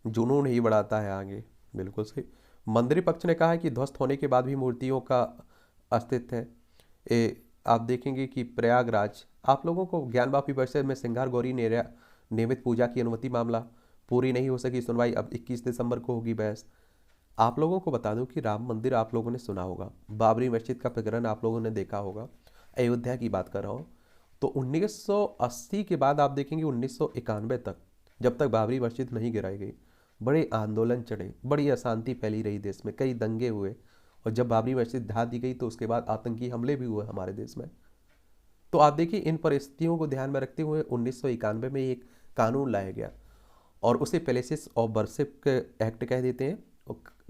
जुनून ही बढ़ाता है आगे। बिल्कुल सही। मंदिर पक्ष ने कहा है कि ध्वस्त होने के बाद भी मूर्तियों का अस्तित्व है। आप देखेंगे कि प्रयागराज, आप लोगों को ज्ञानवापी परिषद में सिंगार गौरी नियमित पूजा की अनुमति मामला पूरी नहीं हो सकी सुनवाई, अब 21 दिसंबर को होगी बहस। आप लोगों को बता दूं कि राम मंदिर आप लोगों ने सुना होगा, बाबरी मस्जिद का प्रकरण आप लोगों ने देखा होगा, अयोध्या की बात कर रहा हूँ। तो 1980 के बाद आप देखेंगे 1991 तक, जब तक बाबरी मस्जिद नहीं गिराई गई, बड़े आंदोलन चढ़े, बड़ी अशांति फैली रही देश में, कई दंगे हुए। और जब बाबरी मस्जिद ढा दी गई तो उसके बाद आतंकी हमले भी हुए हमारे देश में। तो आप देखिए इन परिस्थितियों को ध्यान में रखते हुए 1991 में एक कानून लाया गया और उसे प्लेसेस ऑफ वर्शिप एक्ट कह देते हैं,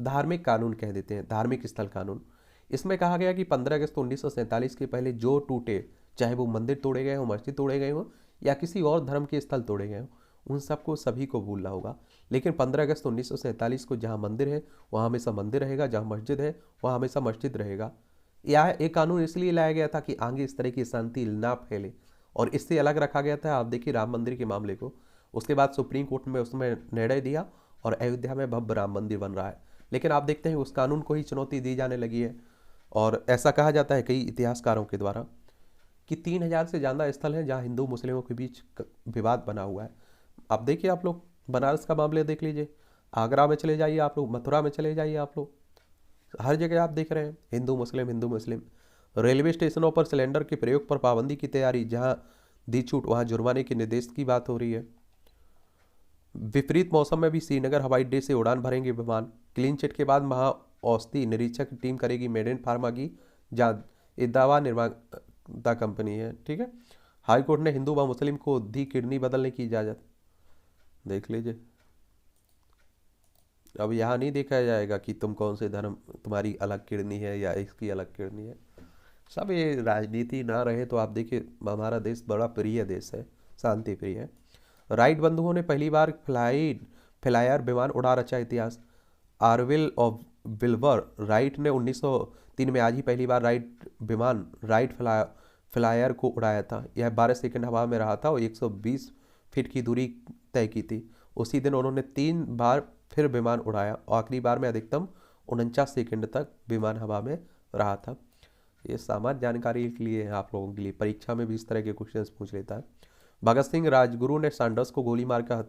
धार्मिक कानून कह देते हैं, धार्मिक स्थल कानून। इसमें कहा गया कि 15 अगस्त 1947 के पहले जो टूटे, चाहे वो मंदिर तोड़े गए हों, मस्जिद तोड़े गए हों या किसी और धर्म के स्थल तोड़े गए हों, उन सबको सभी को भूलना होगा। लेकिन 15 अगस्त 1947 को जहाँ मंदिर है वहाँ हमेशा मंदिर रहेगा, जहाँ मस्जिद है वहाँ हमेशा मस्जिद रहेगा। यह एक कानून इसलिए लाया गया था कि आगे इस तरह की शांति ना फैले और इससे अलग रखा गया था। आप देखिए राम मंदिर के मामले को, उसके बाद सुप्रीम कोर्ट में उसमें निर्णय दिया और अयोध्या में भव्य राम मंदिर बन रहा है। लेकिन आप देखते हैं उस कानून को ही चुनौती दी जाने लगी है। और ऐसा कहा जाता है कई इतिहासकारों के द्वारा कि 3000 से ज़्यादा स्थल हैं जहाँ हिंदू मुस्लिमों के बीच विवाद बना हुआ है। अब देखिए आप लोग बनारस का मामले देख लीजिए, आगरा में चले जाइए आप लोग, मथुरा में चले जाइए आप लोग, हर जगह आप देख रहे हैं हिंदू मुस्लिम हिंदू मुस्लिम। रेलवे स्टेशनों पर सिलेंडर के प्रयोग पर पाबंदी की तैयारी, जहां दी छूट वहां जुर्माने के निर्देश की बात हो रही है। विपरीत मौसम में भी श्रीनगर हवाई अड्डे से उड़ान भरेंगे विमान। क्लीन चिट के बाद औषधि निरीक्षक टीम करेगी मेड इन फार्मा की जांच, ये दवा निर्माता कंपनी है, ठीक है। हाईकोर्ट ने हिंदू व मुस्लिम को दी किडनी बदलने की इजाज़त, देख लीजिए। अब यहाँ नहीं देखा जाएगा कि तुम कौन से धर्म, तुम्हारी अलग किडनी है या इसकी अलग किडनी है। सब ये राजनीति ना रहे तो आप देखिए हमारा देश बड़ा प्रिय देश है, शांति प्रिय है। राइट बंधुओं ने पहली बार फ्लायर विमान उड़ा रचा इतिहास। आरविल ऑफ विल्बर राइट ने 1903 में आज ही पहली बार राइट फ्लायर को उड़ाया था। यह 12 सेकंड हवा में रहा था और 120 फीट की दूरी तय की थी। उसी दिन उन्होंने 3 बार फिर विमान उड़ाया और आखिरी बार में अधिकतम 49 सेकंड तक विमान हवा में रहा था। ये सामान्य जानकारी के लिए है आप लोगों के लिए, परीक्षा में भी इस तरह के क्वेश्चंस पूछ लेता है। भगत सिंह राजगुरु ने सैंडर्स को गोली मारकर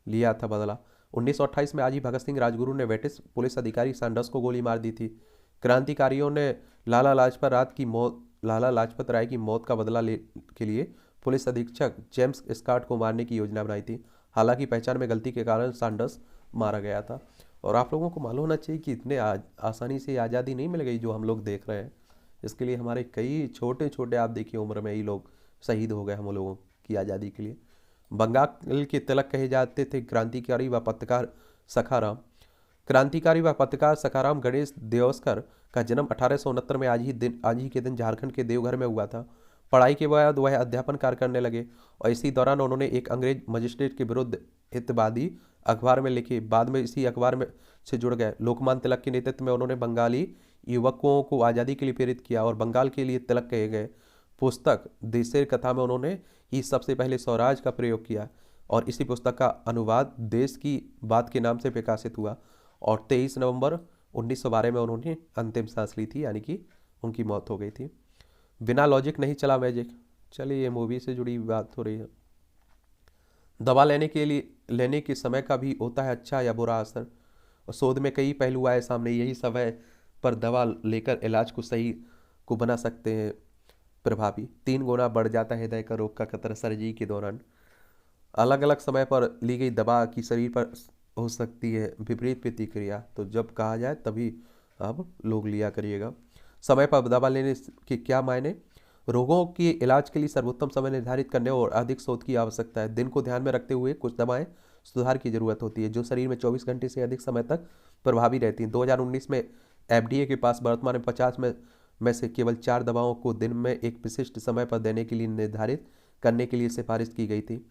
लिया था बदला। 1928 में आज ही भगत सिंह राजगुरु ने ब्रिटिश पुलिस अधिकारी सैंडर्स को गोली मार दी थी। क्रांतिकारियों ने लाला लाजपत राय की मौत का बदला के लिए पुलिस अधीक्षक जेम्स स्कॉट को मारने की योजना बनाई थी। हालांकि पहचान में गलती के कारण सैंडर्स मारा गया था। और आप लोगों को मालूम होना चाहिए कि इतने आसानी से आज़ादी नहीं मिल गई जो हम लोग देख रहे हैं। इसके लिए हमारे कई छोटे छोटे, आप देखिए उम्र में ही लोग शहीद हो गए हम लोगों की आज़ादी के लिए। बंगाल के तिलक कहे जाते थे क्रांतिकारी व पत्रकार सखाराम। क्रांतिकारी व पत्रकार सखाराम गणेश देवस्कर का जन्म 1869 में आज ही के दिन झारखंड के देवघर में हुआ था। पढ़ाई के बाद वह अध्यापन कार्य करने लगे और इसी दौरान उन्होंने एक अंग्रेज मजिस्ट्रेट के विरुद्ध हितवादी अखबार में लिखे। बाद में इसी अखबार में से जुड़ गए। लोकमान्य तिलक के नेतृत्व में उन्होंने बंगाली युवकों को आज़ादी के लिए प्रेरित किया और बंगाल के लिए तिलक कहे गए। पुस्तक देशेर कथा में उन्होंने ही सबसे पहले स्वराज का प्रयोग किया और इसी पुस्तक का अनुवाद देश की बात के नाम से प्रकाशित हुआ और 23 नवंबर 1912 में उन्होंने अंतिम सांस ली थी, यानी कि उनकी मौत हो गई थी। बिना लॉजिक नहीं चला मैजिक। चलिए, ये मूवी से जुड़ी बात हो रही है। दवा लेने के समय का भी होता है अच्छा या बुरा असर, और शोध में कई पहलू आए सामने। यही समय पर दवा लेकर इलाज को सही को बना सकते हैं प्रभावी। 3 गुना बढ़ जाता है हृदय का रोग का खतरा सर्जरी के दौरान। अलग अलग समय पर ली गई दवा की शरीर पर हो सकती है विपरीत प्रतिक्रिया, तो जब कहा जाए तभी आप लोग लिया करिएगा। समय पर दवा लेने के क्या मायने? रोगों के इलाज के लिए सर्वोत्तम समय निर्धारित करने और अधिक शोध की आवश्यकता है। दिन को ध्यान में रखते हुए कुछ दवाएं सुधार की जरूरत होती है जो शरीर में 24 घंटे से अधिक समय तक प्रभावी रहती हैं। 2019 में एफडीए के पास वर्तमान में 50 में से केवल 4 दवाओं को दिन में एक विशिष्ट समय पर देने के लिए निर्धारित करने के लिए सिफारिश की गई थी।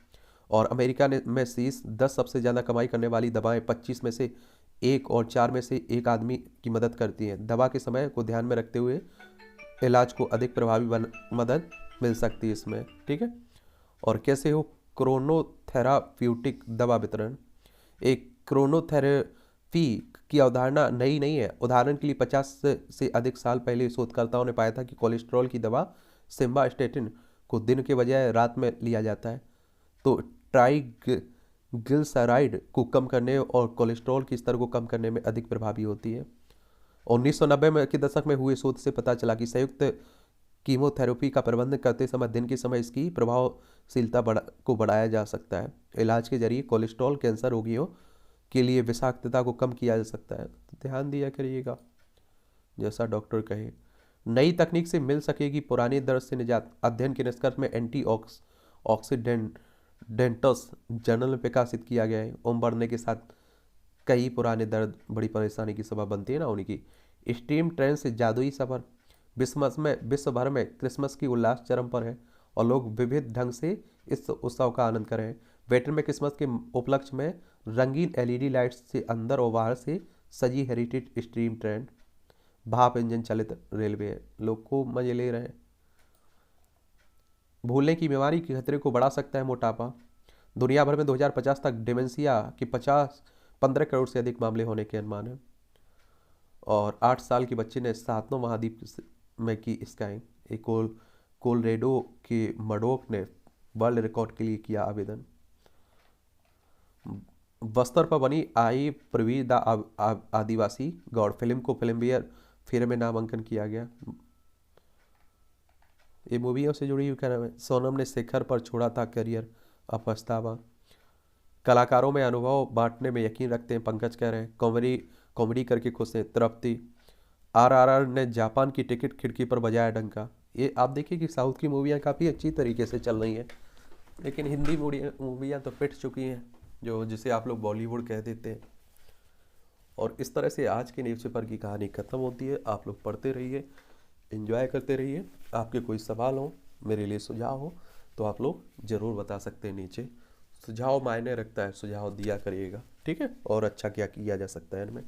और अमेरिका में शीर्ष 10 सबसे ज़्यादा कमाई करने वाली दवाएं 25 में से एक और 4 में से एक आदमी की मदद करती हैं। दवा के समय को ध्यान में रखते हुए इलाज को अधिक प्रभावी मदद मिल सकती है इसमें, ठीक है। और कैसे हो क्रोनोथेराप्यूटिक दवा वितरण? एक क्रोनोथेरेपी की अवधारणा नई नहीं है। उदाहरण के लिए 50 से अधिक साल पहले शोधकर्ताओं ने पाया था कि कोलेस्ट्रॉल की दवा सिम्वास्टेटिन को दिन के बजाय रात में लिया जाता है, तो ट्राइग्लिसराइड को कम करने और कोलेस्ट्रॉल के स्तर को कम करने में अधिक प्रभावी होती है। 1990 के दशक में हुए शोध से पता चला कि संयुक्त कीमोथेरेपी का प्रबंधन करते समय दिन के समय इसकी प्रभावशीलता को बढ़ाया जा सकता है। इलाज के जरिए कोलेस्ट्रॉल कैंसर रोगियों के लिए विषाक्तता को कम किया जा सकता है, तो ध्यान दिया करिएगा जैसा डॉक्टर कहे। नई तकनीक से मिल सकेगी पुराने दर्द से निजात। अध्ययन के निष्कर्ष में एंटीऑक्सीडेंट्स जर्नल में प्रकाशित किया गया है। उम्र बढ़ने के साथ कई पुराने दर्द बड़ी परेशानी की सबब बनती है ना उनकी। स्टीम ट्रेन से जादुई सफर। विश्व भर में क्रिसमस की उल्लास चरम पर है और लोग विविध ढंग से इस उत्सव का आनंद कर रहे हैं। ब्रिटेन में क्रिसमस के उपलक्ष्य में रंगीन एलईडी लाइट्स से अंदर और बाहर से सजी हेरिटेज स्टीम ट्रेन भाप इंजन चलित रेलवे है। लोग खूब मजे ले रहे हैं। भूलने की बीमारी के खतरे को बढ़ा सकता है मोटापा। दुनिया भर में 2050 तक डिमेंशिया के 15 करोड़ से अधिक मामले होने के अनुमान है। और 8 साल के बच्चे ने 7वें महाद्वीप में की स्काइंग। एक कोलोरेडो के मडोक ने वर्ल्ड रिकॉर्ड के लिए किया आवेदन। बस्तर पर बनी I Pravir the Adivasi God film को फिल्मफेयर फेयर में नामांकन किया गया। ये मूवियों से जुड़ी हुई क्या नाम है? सोनम ने शेखर पर छोड़ा था करियर, अब पछतावा। कलाकारों में अनुभव बांटने में यकीन रखते हैं, पंकज कह रहे हैं। कॉमेडी करके खुश हैं, तृप्ति। आरआरआर ने जापान की टिकट खिड़की पर बजाया डंका। ये आप देखिए कि साउथ की मूवियाँ काफ़ी अच्छी तरीके से चल रही हैं, लेकिन हिंदी मूवियाँ तो पिट चुकी हैं, जिसे आप लोग बॉलीवुड कह देते हैं। और इस तरह से आज के न्यूज़पेपर की कहानी ख़त्म होती है। आप लोग पढ़ते रहिए, एंजॉय करते रहिए। आपके कोई सवाल हो, मेरे लिए सुझाव हो, तो आप लोग ज़रूर बता सकते हैं नीचे। सुझाव मायने रखता है, सुझाव दिया करिएगा, ठीक है। और अच्छा क्या किया जा सकता है इनमें।